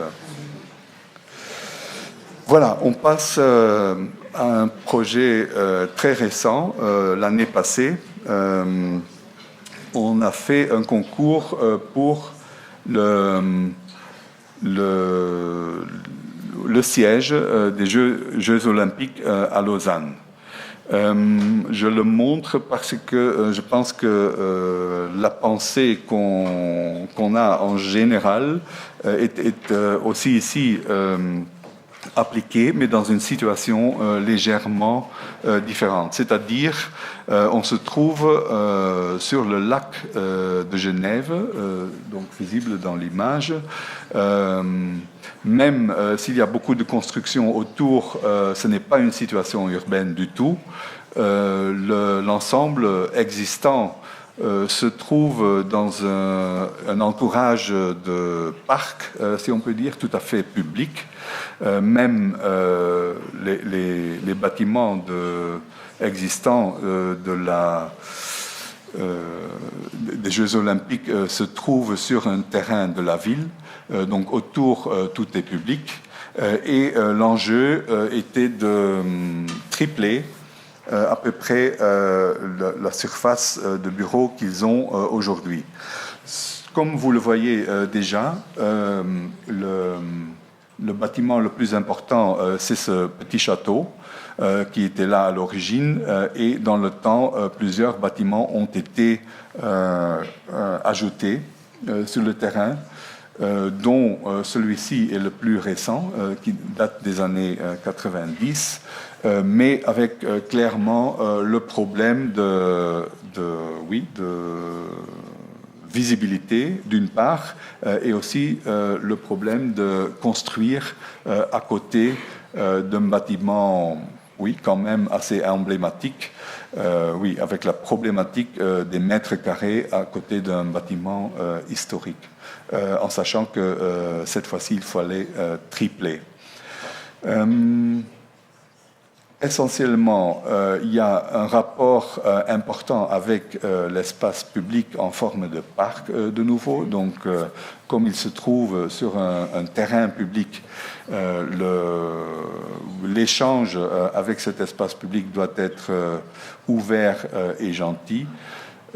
Voilà, on passe à un projet très récent. L'année passée, on a fait un concours pour le siège des Jeux olympiques à Lausanne. Je le montre parce que je pense que la pensée qu'on a en général est aussi ici appliquée, mais dans une situation légèrement différente. C'est-à-dire, on se trouve sur le lac de Genève, donc visible dans l'image. Même s'il y a beaucoup de constructions autour, ce n'est pas une situation urbaine du tout. L'ensemble existant se trouve dans un entourage de parc, si on peut dire, tout à fait public. Même les bâtiments existants des Jeux olympiques se trouvent sur un terrain de la ville. Donc autour, tout est public. Et l'enjeu était de tripler à peu près la surface de bureaux qu'ils ont aujourd'hui. Comme vous le voyez déjà, le bâtiment le plus important, c'est ce petit château qui était là à l'origine. Et dans le temps, plusieurs bâtiments ont été ajoutés sur le terrain, dont celui-ci est le plus récent, qui date des années 90, mais avec clairement le problème de visibilité d'une part, et aussi le problème de construire à côté d'un bâtiment, quand même assez emblématique, avec la problématique des mètres carrés à côté d'un bâtiment historique, en sachant que cette fois-ci, il fallait tripler. Essentiellement, il y a un rapport important avec l'espace public en forme de parc de nouveau. Donc, comme il se trouve sur un terrain public, l'échange avec cet espace public doit être ouvert et gentil.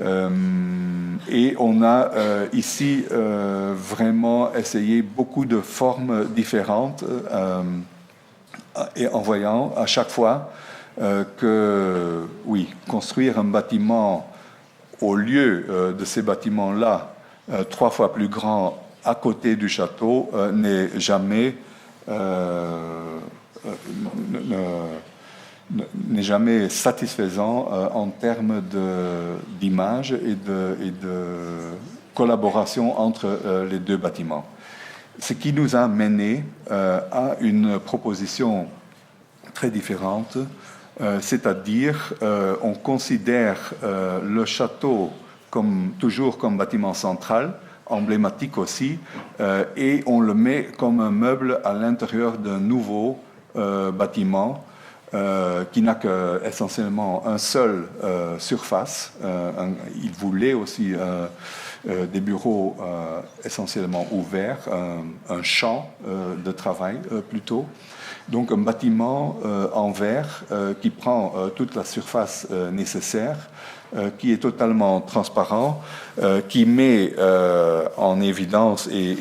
Et on a ici vraiment essayé beaucoup de formes différentes, et en voyant à chaque fois que, construire un bâtiment au lieu de ces bâtiments-là, 3 fois plus grand à côté du château n'est jamais satisfaisant en termes d'image et de collaboration entre les deux bâtiments. Ce qui nous a mené à une proposition très différente, c'est-à-dire on considère le château toujours comme bâtiment central, emblématique aussi, et on le met comme un meuble à l'intérieur d'un nouveau bâtiment qui n'a qu'essentiellement un seul surface. Il voulait aussi des bureaux essentiellement ouverts, un champ de travail plutôt. Donc un bâtiment en verre qui prend toute la surface nécessaire, qui est totalement transparent, qui met en évidence et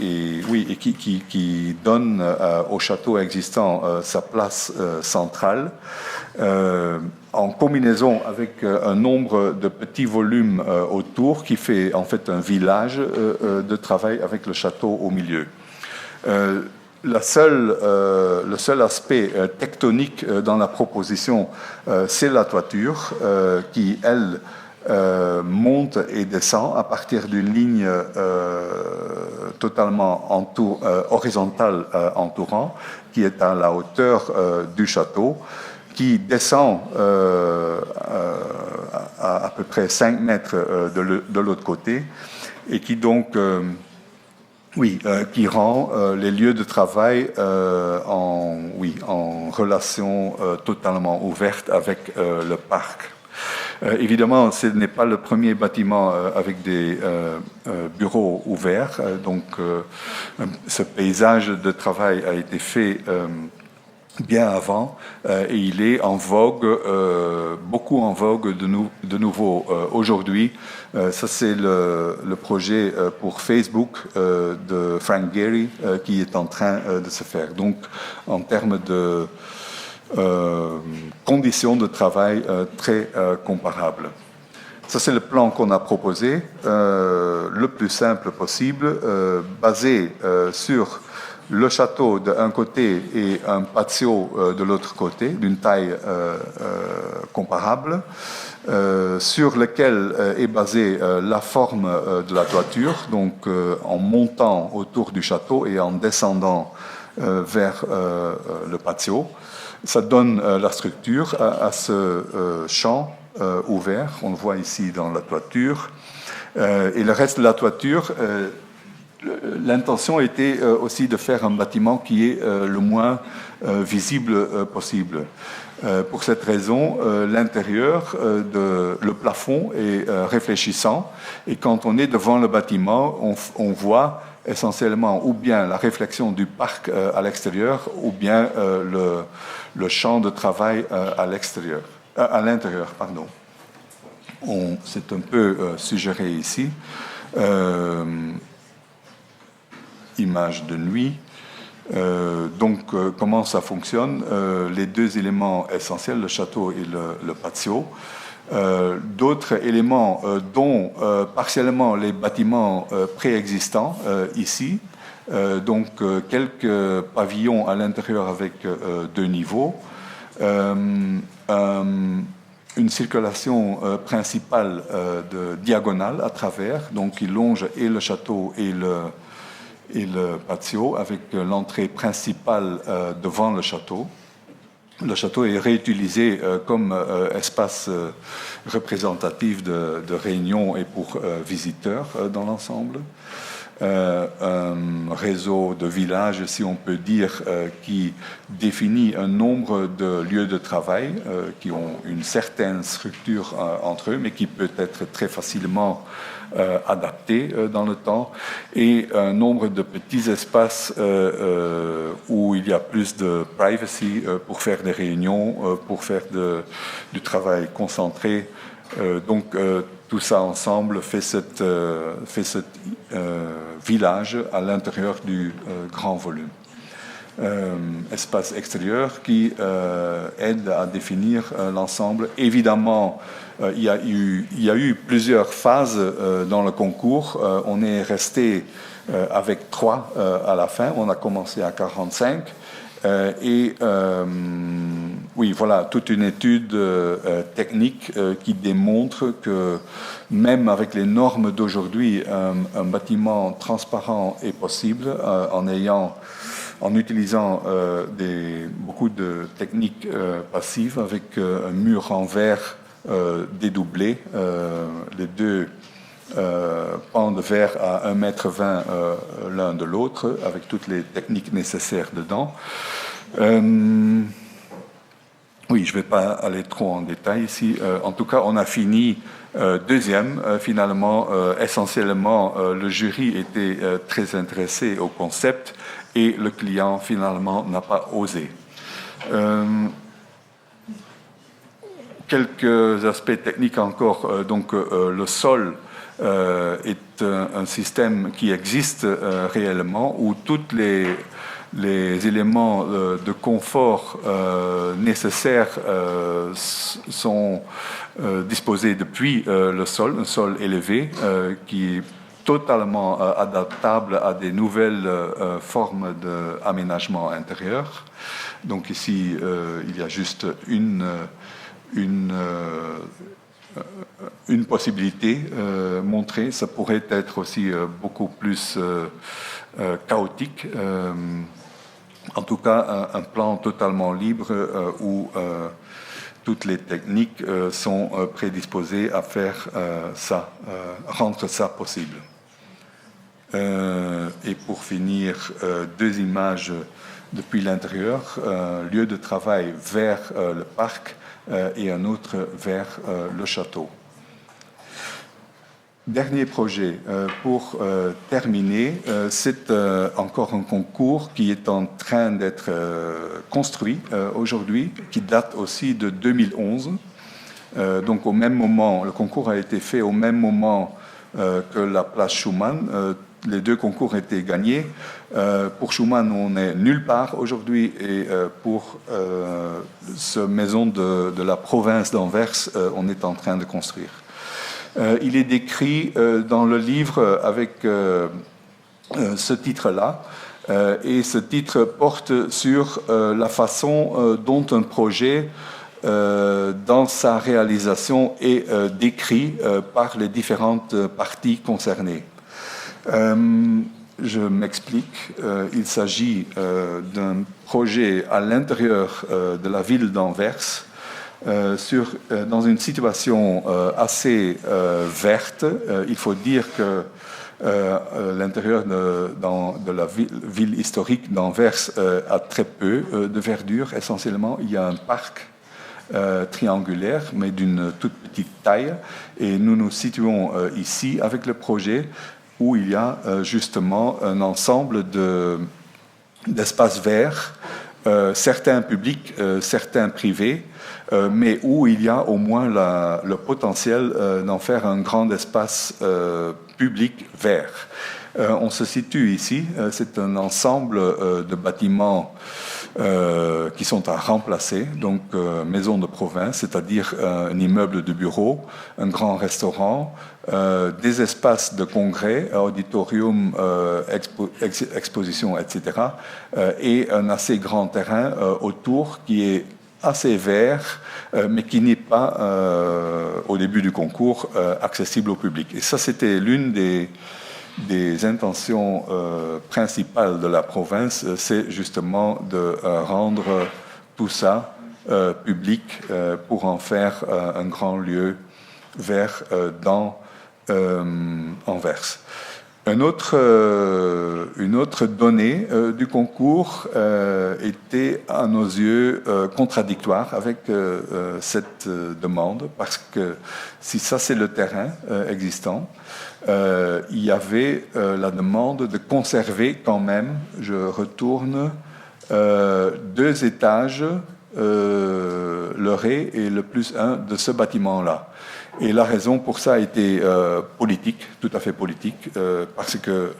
qui donne au château existant sa place centrale, en combinaison avec un nombre de petits volumes autour qui fait en fait un village de travail avec le château au milieu. Le seul aspect tectonique dans la proposition, c'est la toiture qui, elle, monte et descend à partir d'une ligne totalement horizontale entourant, qui est à la hauteur du château, qui descend à peu près 5 mètres de l'autre côté, et qui donc... qui rend les lieux de travail en relation totalement ouverte avec le parc. Évidemment, ce n'est pas le premier bâtiment avec des bureaux ouverts, donc ce paysage de travail a été fait bien avant, et il est en vogue, beaucoup en vogue de nouveau aujourd'hui. Ça, c'est le projet pour Facebook de Frank Gehry qui est en train de se faire. Donc, en termes de conditions de travail très comparables. Ça, c'est le plan qu'on a proposé, le plus simple possible, basé sur le château d'un côté et un patio de l'autre côté, d'une taille comparable, sur lequel est basée la forme de la toiture, donc en montant autour du château et en descendant vers le patio. Ça donne la structure à ce champ ouvert, on le voit ici dans la toiture. Et le reste de la toiture... L'intention était aussi de faire un bâtiment qui est le moins visible possible. Pour cette raison, l'intérieur, le plafond est réfléchissant, et quand on est devant le bâtiment, on voit essentiellement ou bien la réflexion du parc à l'extérieur, ou bien le champ de travail à l'intérieur. C'est un peu suggéré ici. Image de nuit. Comment ça fonctionne? Les deux éléments essentiels, le château et le patio. D'autres éléments, dont partiellement les bâtiments préexistants ici. Quelques pavillons à l'intérieur avec 2 niveaux. Une circulation principale de diagonale à travers, donc qui longe et le château et le patio, avec l'entrée principale devant le château. Le château est réutilisé comme espace représentatif de réunions et pour visiteurs dans l'ensemble. Un réseau de villages, si on peut dire, qui définit un nombre de lieux de travail qui ont une certaine structure entre eux, mais qui peut être très facilement adapté dans le temps, et un nombre de petits espaces où il y a plus de privacy pour faire des réunions, pour faire du travail concentré. Tout ça ensemble fait ce village à l'intérieur du grand volume. Espace extérieur qui aide à définir l'ensemble. Évidemment, il y a eu plusieurs phases dans le concours. On est resté avec 3 à la fin. On a commencé à 45. Oui, voilà, toute une étude technique qui démontre que même avec les normes d'aujourd'hui, un bâtiment transparent est possible en utilisant beaucoup de techniques passives avec un mur en verre dédoublé, les deux pans de verre à 1,20 m l'un de l'autre, avec toutes les techniques nécessaires dedans. Oui, je ne vais pas aller trop en détail ici. En tout cas, on a fini deuxième. Finalement, essentiellement, le jury était très intéressé au concept et le client, finalement, n'a pas osé. Quelques aspects techniques encore. Donc, le sol est un système qui existe réellement, où toutes les éléments de confort nécessaires sont disposés depuis le sol, un sol élevé qui est totalement adaptable à des nouvelles formes d'aménagement intérieur. Donc ici, il y a juste une possibilité montrée. Ça pourrait être aussi beaucoup plus chaotique. En tout cas, un plan totalement libre où toutes les techniques sont prédisposées à faire ça, rendre ça possible. Et pour finir, 2 images depuis l'intérieur, lieu de travail vers le parc et un autre vers le château. Dernier projet, pour terminer, c'est encore un concours qui est en train d'être construit aujourd'hui, qui date aussi de 2011. Donc au même moment, le concours a été fait au même moment que la place Schumann. Les 2 concours étaient gagnés. Pour Schumann, on est nulle part aujourd'hui, et pour cette maison de la province d'Anvers, on est en train de construire. Il est décrit dans le livre avec ce titre-là, et ce titre porte sur la façon dont un projet, dans sa réalisation, est décrit par les différentes parties concernées. Je m'explique. Il s'agit d'un projet à l'intérieur de la ville d'Anvers, dans une situation assez verte. Il faut dire que l'intérieur de la ville historique d'Anvers a très peu de verdure. Essentiellement, il y a un parc triangulaire, mais d'une toute petite taille. Et nous nous situons ici avec le projet où il y a justement un ensemble d'espaces verts, certains publics, certains privés, mais où il y a au moins le potentiel d'en faire un grand espace public vert. On se situe ici, c'est un ensemble de bâtiments qui sont à remplacer, donc maison de province, c'est-à-dire un immeuble de bureaux, un grand restaurant, des espaces de congrès, auditorium, exposition, etc., et un assez grand terrain autour qui est assez vert, mais qui n'est pas, au début du concours, accessible au public. Et ça, c'était l'une des intentions principales de la province, c'est justement de rendre tout ça public pour en faire un grand lieu vert dans Anvers. Une autre donnée du concours était à nos yeux contradictoire avec cette demande, parce que si ça c'est le terrain existant, il y avait la demande de conserver quand même, je retourne, 2 étages, le rez et le +1 de ce bâtiment-là. Et la raison pour ça a été politique, tout à fait politique, parce que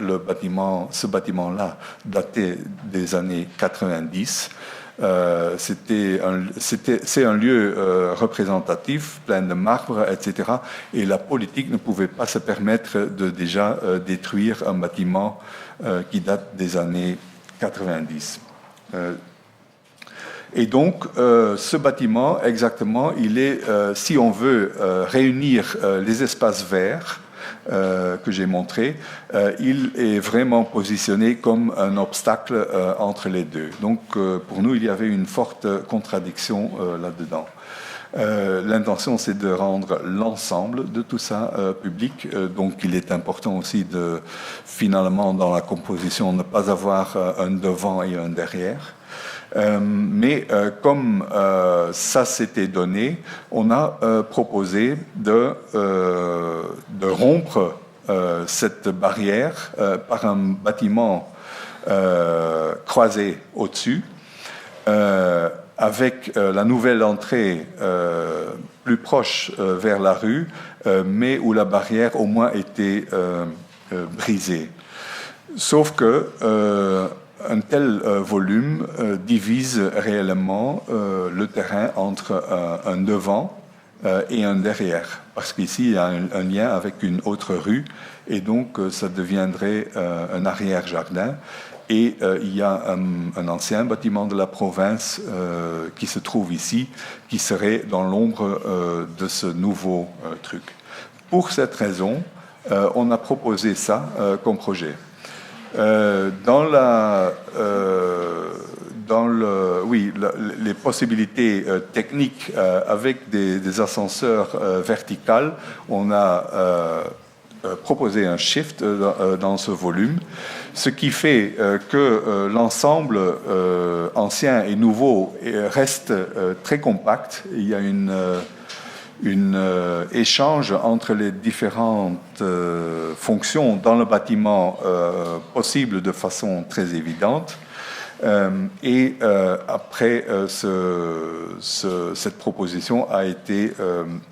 ce bâtiment-là datait des années 90. C'est un lieu représentatif, plein de marbre, etc. Et la politique ne pouvait pas se permettre de déjà détruire un bâtiment qui date des années 90. Et donc, ce bâtiment, exactement, il est, si on veut réunir les espaces verts que j'ai montrés, il est vraiment positionné comme un obstacle entre les deux. Donc, pour nous, il y avait une forte contradiction là-dedans. L'intention, c'est de rendre l'ensemble de tout ça public. Donc, il est important aussi de, finalement, dans la composition, ne pas avoir un devant et un derrière. Mais comme ça s'était donné, on a proposé de rompre cette barrière par un bâtiment croisé au-dessus, avec la nouvelle entrée plus proche vers la rue, mais où la barrière au moins était brisée. Sauf que un tel volume divise réellement le terrain entre un devant et un derrière, parce qu'ici il y a un lien avec une autre rue, et donc ça deviendrait un arrière-jardin. Et il y a un ancien bâtiment de la province qui se trouve ici, qui serait dans l'ombre de ce nouveau truc. Pour cette raison, on a proposé ça comme projet. Les possibilités techniques avec des ascenseurs verticaux, on a proposer un shift dans ce volume, ce qui fait que l'ensemble ancien et nouveau reste très compact. Il y a une échange entre les différentes fonctions dans le bâtiment possible de façon très évidente. Après, cette proposition a été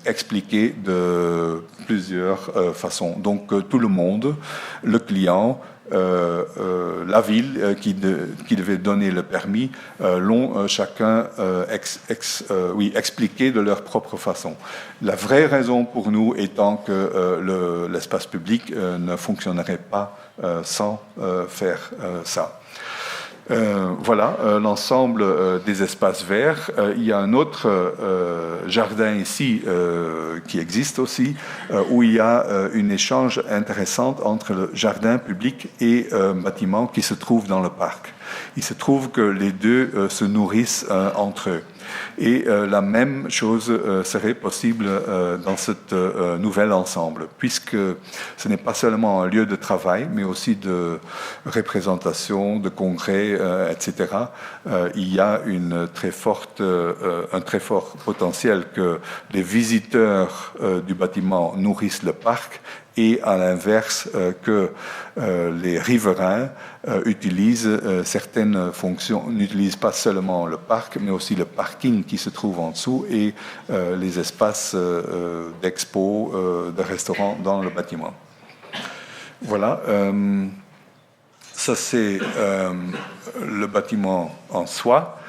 expliquée de plusieurs façons. Donc, tout le monde, le client, la ville qui devait donner le permis, l'ont chacun expliqué de leur propre façon. La vraie raison pour nous étant que l'espace public ne fonctionnerait pas sans faire ça. Voilà l'ensemble des espaces verts. Il y a un autre jardin ici qui existe aussi, où il y a une échange intéressante entre le jardin public et un bâtiment qui se trouve dans le parc. Il se trouve que les deux se nourrissent entre eux. Et la même chose serait possible dans ce nouvel ensemble, puisque ce n'est pas seulement un lieu de travail, mais aussi de représentation, de congrès, etc. Il y a un très fort potentiel que les visiteurs du bâtiment nourrissent le parc, et à l'inverse que les riverains utilisent certaines fonctions, n'utilisent pas seulement le parc, mais aussi le parking qui se trouve en dessous et les espaces d'expo, de restaurants dans le bâtiment. Voilà, ça c'est le bâtiment en soi.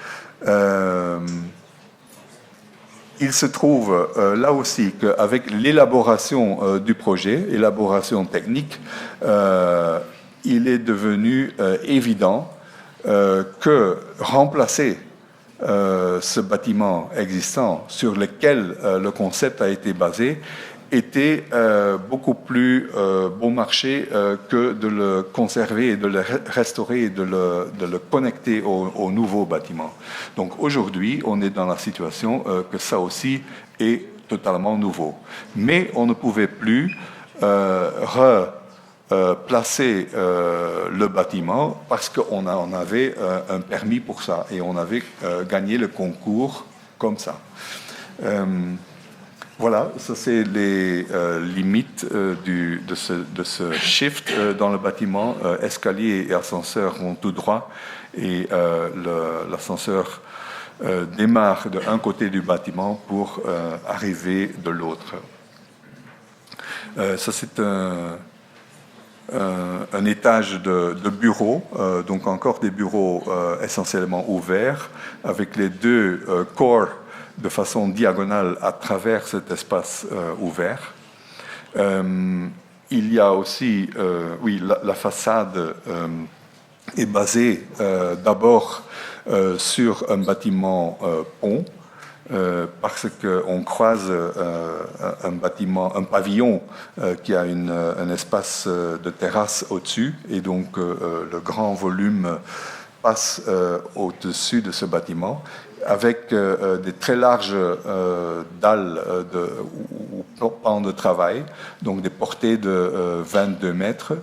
Il se trouve là aussi qu'avec l'élaboration du projet, élaboration technique, il est devenu évident que remplacer ce bâtiment existant sur lequel le concept a été basé était beaucoup plus bon marché que de le conserver et de le restaurer et de le connecter au nouveau bâtiment. Donc aujourd'hui, on est dans la situation que ça aussi est totalement nouveau. Mais on ne pouvait plus placer le bâtiment parce qu'on avait un permis pour ça et on avait gagné le concours comme ça. Voilà, ça c'est les limites de ce shift dans le bâtiment. Escalier et ascenseur vont tout droit et l'ascenseur démarre d'un côté du bâtiment pour arriver de l'autre. Ça c'est un étage de bureaux, donc encore des bureaux essentiellement ouverts, avec les deux corps de façon diagonale à travers cet espace ouvert. Il y a aussi, la façade est basée d'abord sur un bâtiment pont, parce qu'on croise un pavillon qui a un espace de terrasse au-dessus, et donc le grand volume passe au-dessus de ce bâtiment, avec des très larges dalles ou pans de travail, donc des portées de 22 mètres,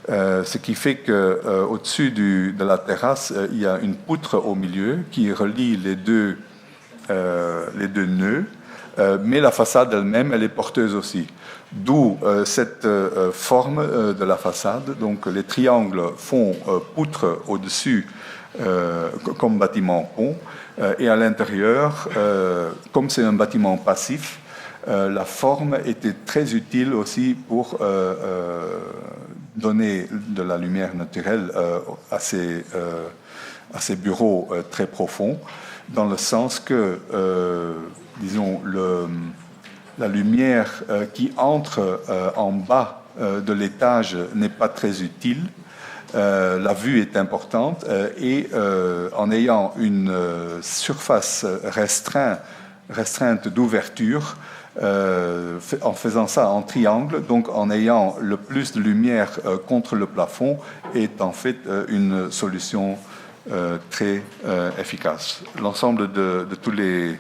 ce qui fait qu'au-dessus de la terrasse, il y a une poutre au milieu qui relie les deux nœuds, mais la façade elle-même, elle est porteuse aussi. D'où cette forme de la façade. Donc les triangles font poutre au-dessus comme bâtiment pont, et à l'intérieur, comme c'est un bâtiment passif, la forme était très utile aussi pour donner de la lumière naturelle à ces bureaux très profonds, dans le sens que, disons, la lumière qui entre en bas de l'étage n'est pas très utile. La vue est importante, et en ayant une surface restreinte d'ouverture, en faisant ça en triangle, donc en ayant le plus de lumière contre le plafond, est en fait une solution très efficace. L'ensemble de tous les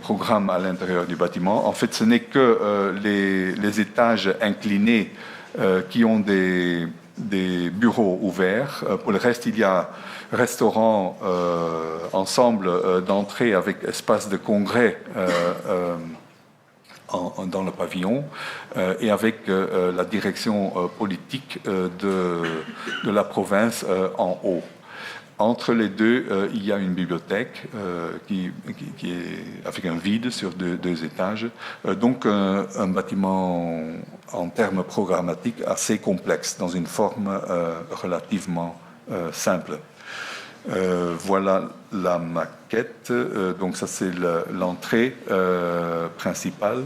programmes à l'intérieur du bâtiment, en fait, ce n'est que les étages inclinés qui ont des bureaux ouverts. Pour le reste, il y a restaurant, ensemble d'entrée avec espace de congrès dans le pavillon, et avec la direction politique de la province en haut. Entre les deux, il y a une bibliothèque qui est avec un vide sur deux étages. Donc un bâtiment en termes programmatiques assez complexe, dans une forme relativement simple. Voilà la maquette. Donc ça, c'est l'entrée principale,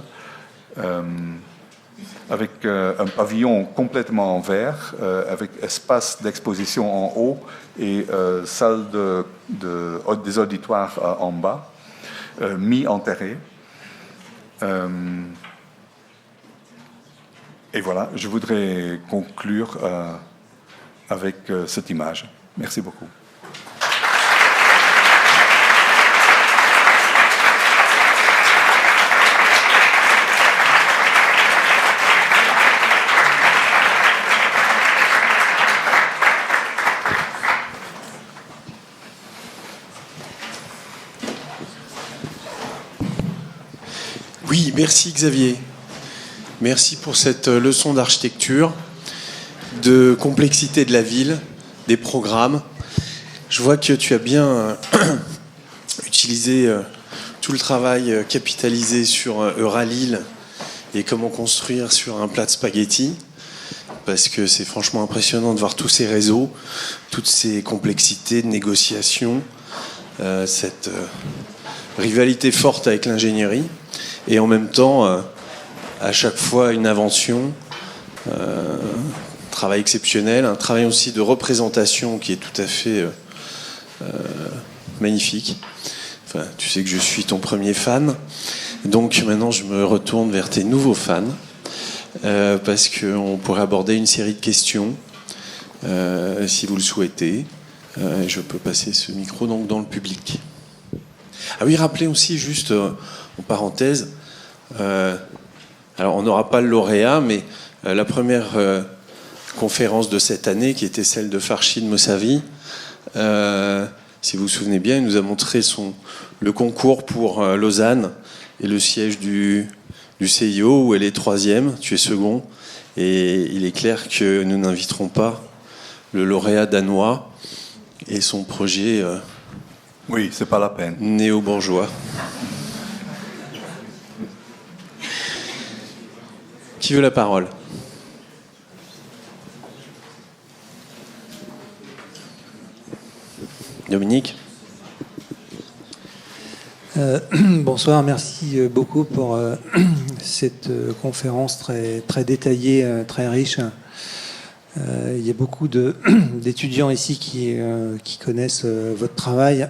avec un pavillon complètement en verre, avec espace d'exposition en haut et salle des auditoires en bas, mi-enterré. Et voilà, je voudrais conclure avec cette image. Merci beaucoup. Oui, merci Xavier. Merci pour cette leçon d'architecture, de complexité de la ville, des programmes. Je vois que tu as bien utilisé tout le travail capitalisé sur Euralil et comment construire sur un plat de spaghettis, parce que c'est franchement impressionnant de voir tous ces réseaux, toutes ces complexités de négociation, cette rivalité forte avec l'ingénierie, et en même temps, à chaque fois, une invention, un travail exceptionnel, un travail aussi de représentation qui est tout à fait magnifique. Enfin, tu sais que je suis ton premier fan, donc maintenant je me retourne vers tes nouveaux fans, parce qu'on pourrait aborder une série de questions, si vous le souhaitez. Je peux passer ce micro donc dans le public. Ah oui, rappelez aussi juste, en parenthèse, alors on n'aura pas le lauréat, mais la première conférence de cette année, qui était celle de Farshid Mossavi, si vous vous souvenez bien, il nous a montré le concours pour Lausanne et le siège du CIO, où elle est troisième, tu es second, et il est clair que nous n'inviterons pas le lauréat danois et son projet oui, c'est pas la peine. Néo-bourgeois. Qui veut la parole ? Dominique. Bonsoir, merci beaucoup pour cette conférence très, très détaillée, très riche. Il y a beaucoup d'étudiants ici qui connaissent votre travail.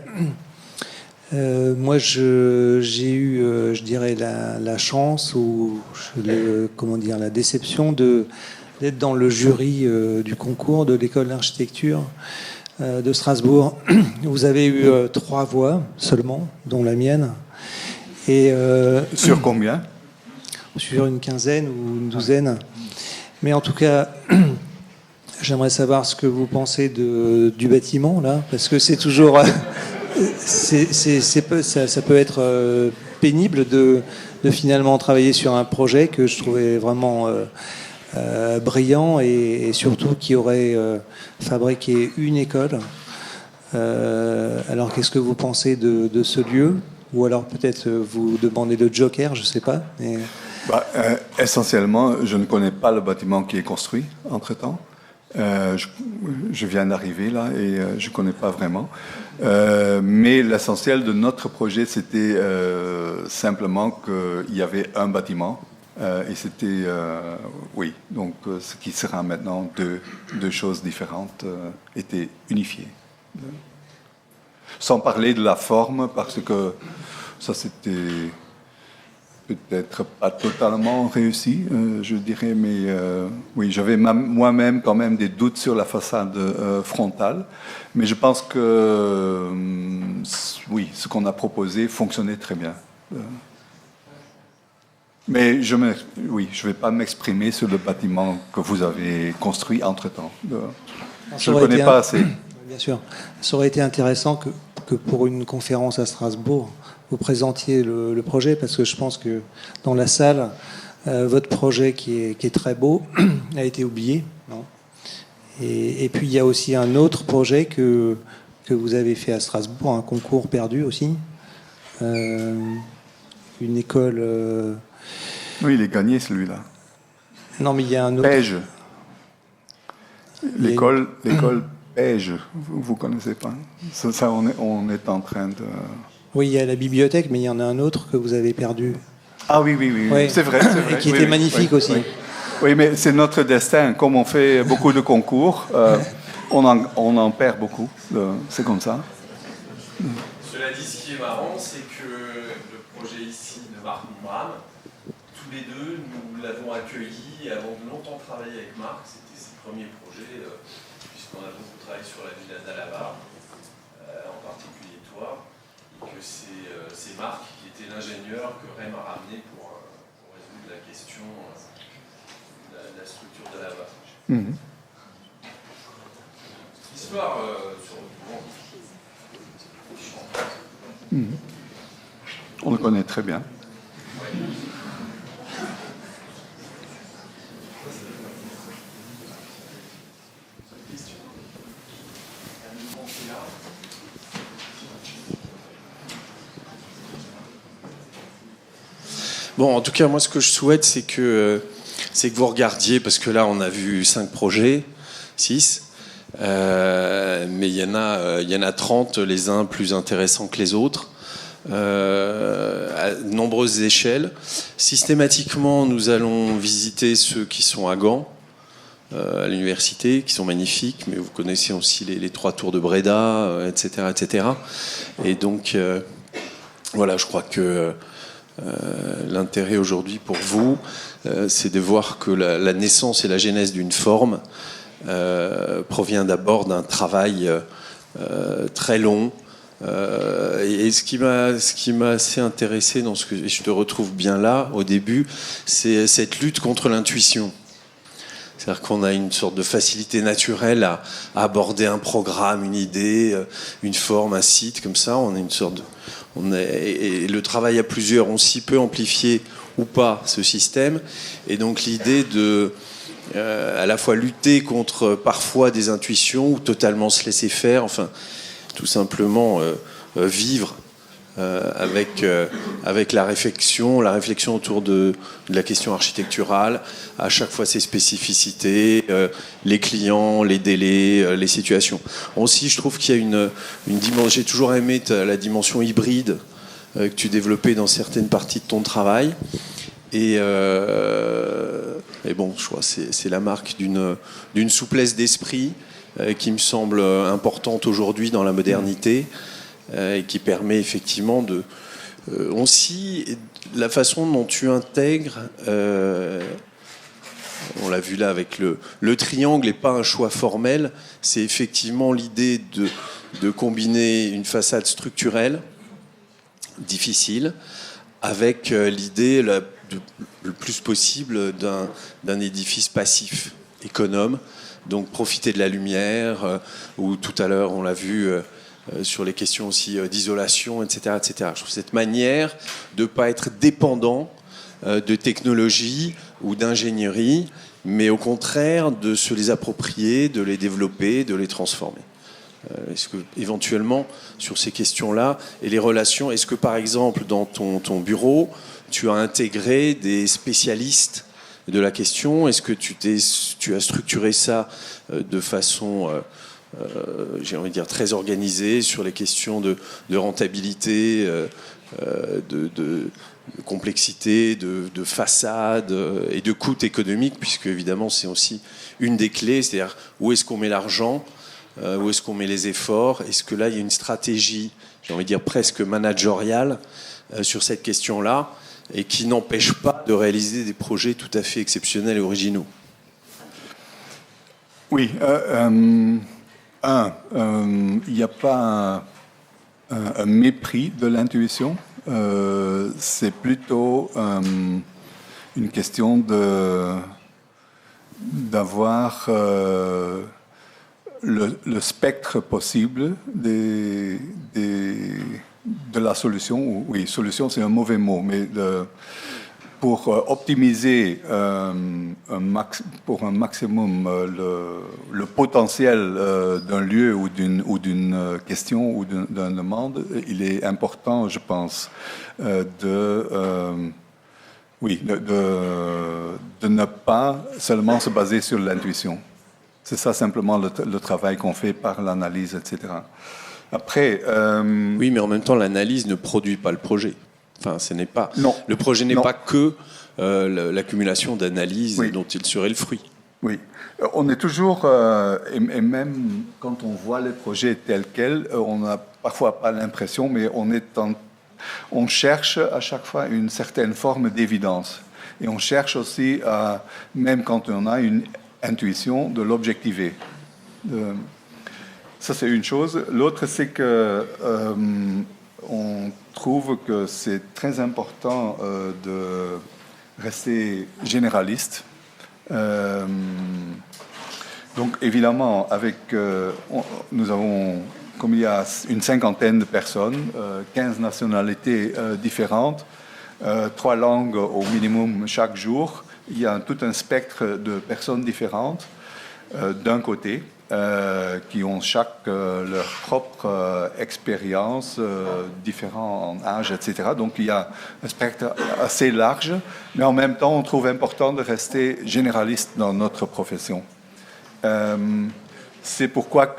Moi, j'ai eu, je dirais, la chance ou la déception d'être dans le jury du concours de l'école d'architecture de Strasbourg. Vous avez eu 3 voix seulement, dont la mienne. Et, sur combien? Sur une quinzaine ou une douzaine. Mais en tout cas, j'aimerais savoir ce que vous pensez du bâtiment, là, parce que c'est toujours... ça peut être pénible de finalement travailler sur un projet que je trouvais vraiment... brillant et surtout qui aurait fabriqué une école. Alors qu'est-ce que vous pensez de ce lieu? Ou alors peut-être vous demandez le joker, je ne sais pas. Mais... Essentiellement, je ne connais pas le bâtiment qui est construit entre-temps. Je viens d'arriver là et je ne connais pas vraiment. Mais l'essentiel de notre projet, c'était simplement qu'il y avait un bâtiment. Et c'était, oui, donc ce qui sera maintenant deux choses différentes était unifié. Sans parler de la forme, parce que ça c'était peut-être pas totalement réussi, je dirais, mais oui, j'avais moi-même quand même des doutes sur la façade frontale, mais je pense que oui, ce qu'on a proposé fonctionnait très bien. Mais je ne vais pas m'exprimer sur le bâtiment que vous avez construit entre-temps. Je ne connais pas assez. Bien sûr. Ça aurait été intéressant que pour une conférence à Strasbourg, vous présentiez le projet, parce que je pense que dans la salle, votre projet qui est très beau a été oublié. Non, et puis il y a aussi un autre projet que vous avez fait à Strasbourg, un concours perdu aussi. Une école... Oui, il est gagné celui-là. Non, mais il y a un autre. Pège. L'école Pège, vous ne connaissez pas. Ça on est en train de... Oui, il y a la bibliothèque, mais il y en a un autre que vous avez perdu. Ah oui, c'est vrai. Et qui était magnifique aussi. Oui, mais c'est notre destin. Comme on fait beaucoup de concours, on en perd beaucoup. C'est comme ça. Cela dit, ce qui est marrant, c'est que le projet ici de Marc Moumram, tous les deux, nous l'avons accueilli et avons longtemps travaillé avec Marc. C'était ses premiers projets, puisqu'on a beaucoup travaillé sur la villa d'Alava, en particulier toi, et que c'est Marc qui était l'ingénieur que Rem a ramené pour résoudre la question de la structure d'Alava. L'histoire sur le courant. On le connaît très bien. Ouais. Bon, en tout cas, moi, ce que je souhaite, c'est que vous regardiez, parce que là, on a vu 5 projets, 6, mais il y en a 30, les uns plus intéressants que les autres, à nombreuses échelles. Systématiquement, nous allons visiter ceux qui sont à Gand, à l'université, qui sont magnifiques, mais vous connaissez aussi les 3 tours de Bréda, etc., etc. Et donc, voilà, je crois que l'intérêt aujourd'hui pour vous, c'est de voir que la naissance et la genèse d'une forme provient d'abord d'un travail très long. Et ce qui m'a assez intéressé dans ce que je te retrouve bien là au début, c'est cette lutte contre l'intuition. C'est-à-dire qu'on a une sorte de facilité naturelle à aborder un programme, une idée, une forme, un site comme ça. On a une sorte de et le travail à plusieurs, on s'y peut amplifier ou pas ce système. Et donc l'idée de à la fois lutter contre parfois des intuitions ou totalement se laisser faire, enfin tout simplement vivre avec la réflexion autour de la question architecturale, à chaque fois ses spécificités, les clients, les délais, les situations. Aussi, je trouve qu'il y a une dimension, j'ai toujours aimé la dimension hybride que tu développais dans certaines parties de ton travail. Et bon, je crois que c'est la marque d'une souplesse d'esprit qui me semble importante aujourd'hui dans la modernité. Et qui permet effectivement de... aussi, la façon dont tu intègres, on l'a vu là avec le triangle n'est pas un choix formel, c'est effectivement l'idée de combiner une façade structurelle, difficile, avec l'idée le plus possible d'un édifice passif, économe, donc profiter de la lumière, ou tout à l'heure on l'a vu... sur les questions aussi d'isolation, etc., etc. Je trouve cette manière de ne pas être dépendant de technologie ou d'ingénierie, mais au contraire de se les approprier, de les développer, de les transformer. Est-ce que, éventuellement, sur ces questions-là, et les relations, est-ce que, par exemple, dans ton bureau, tu as intégré des spécialistes de la question? Est-ce que tu as structuré ça de façon... j'ai envie de dire très organisé sur les questions de rentabilité, de complexité, de façade et de coût économique, puisque évidemment c'est aussi une des clés, c'est-à-dire où est-ce qu'on met l'argent, où est-ce qu'on met les efforts, est-ce que là il y a une stratégie, j'ai envie de dire presque managériale sur cette question-là, et qui n'empêche pas de réaliser des projets tout à fait exceptionnels et originaux. Oui, il n'y a pas un mépris de l'intuition, c'est plutôt une question d'avoir le spectre possible de la solution. Oui, solution c'est un mauvais mot, mais pour optimiser pour un maximum le potentiel d'un lieu ou d'une question ou d'une demande, il est important, je pense, de ne pas seulement se baser sur l'intuition. C'est ça simplement le travail qu'on fait par l'analyse, etc. Après, oui, mais en même temps, l'analyse ne produit pas le projet. Enfin, non. Le projet n'est pas que l'accumulation d'analyses dont il serait le fruit. Oui, on est toujours, et même quand on voit les projets tels quels, on n'a parfois pas l'impression, mais on cherche à chaque fois une certaine forme d'évidence. Et on cherche aussi, même quand on a une intuition, de l'objectiver. Ça, c'est une chose. L'autre, c'est que on trouve que c'est très important de rester généraliste. Donc évidemment, nous avons, comme il y a une 50aine de personnes, 15 nationalités différentes, 3 langues au minimum chaque jour, il y a tout un spectre de personnes différentes d'un côté. Qui ont chaque leur propre expérience, différents en âge, etc. Donc il y a un spectre assez large, mais en même temps on trouve important de rester généraliste dans notre profession. C'est pourquoi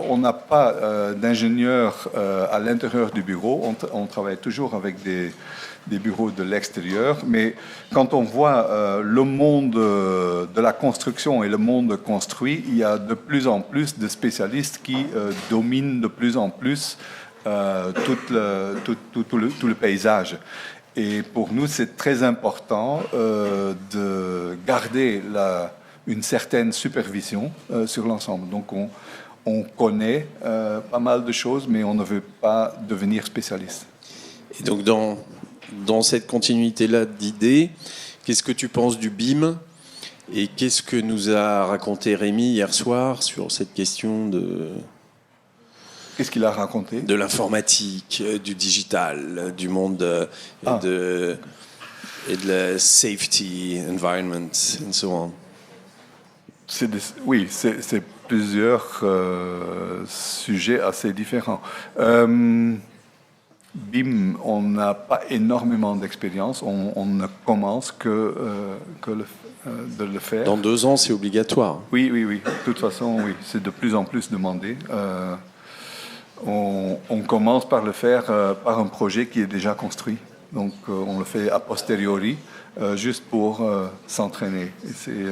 on n'a pas d'ingénieurs à l'intérieur du bureau, on travaille toujours avec des bureaux de l'extérieur, mais quand on voit le monde de la construction et le monde construit, il y a de plus en plus de spécialistes qui dominent de plus en plus tout le paysage. Et pour nous, c'est très important de garder une certaine supervision sur l'ensemble. Donc on connaît pas mal de choses, mais on ne veut pas devenir spécialiste. Et donc dans cette continuité-là d'idées, qu'est-ce que tu penses du BIM et qu'est-ce que nous a raconté Rémi hier soir sur cette question de... Qu'est-ce qu'il a raconté? De l'informatique, du digital, du monde et de la safety, environment, and so on. Oui, c'est plusieurs sujets assez différents. BIM, on n'a pas énormément d'expérience. On ne commence que de le faire. Dans 2 ans, c'est obligatoire. Oui. De toute façon, oui, c'est de plus en plus demandé. On commence par le faire par un projet qui est déjà construit. Donc, on le fait a posteriori, juste pour s'entraîner. Et c'est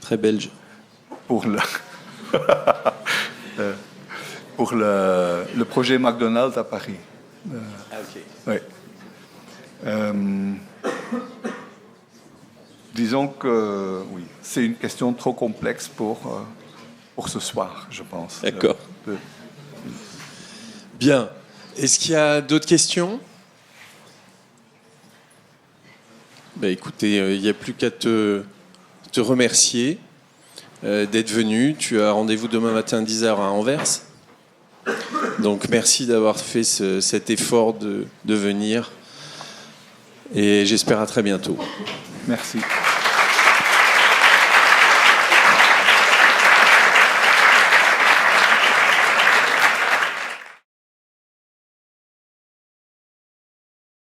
très belge. Pour le projet McDonald's à Paris. Oui. Disons que oui, c'est une question trop complexe pour ce soir, je pense. D'accord. Bien. Est-ce qu'il y a d'autres questions ? Écoutez, il n'y a plus qu'à te remercier d'être venu. Tu as rendez-vous demain matin à 10h à Anvers. Donc merci d'avoir fait cet effort de venir. Et j'espère à très bientôt. Merci.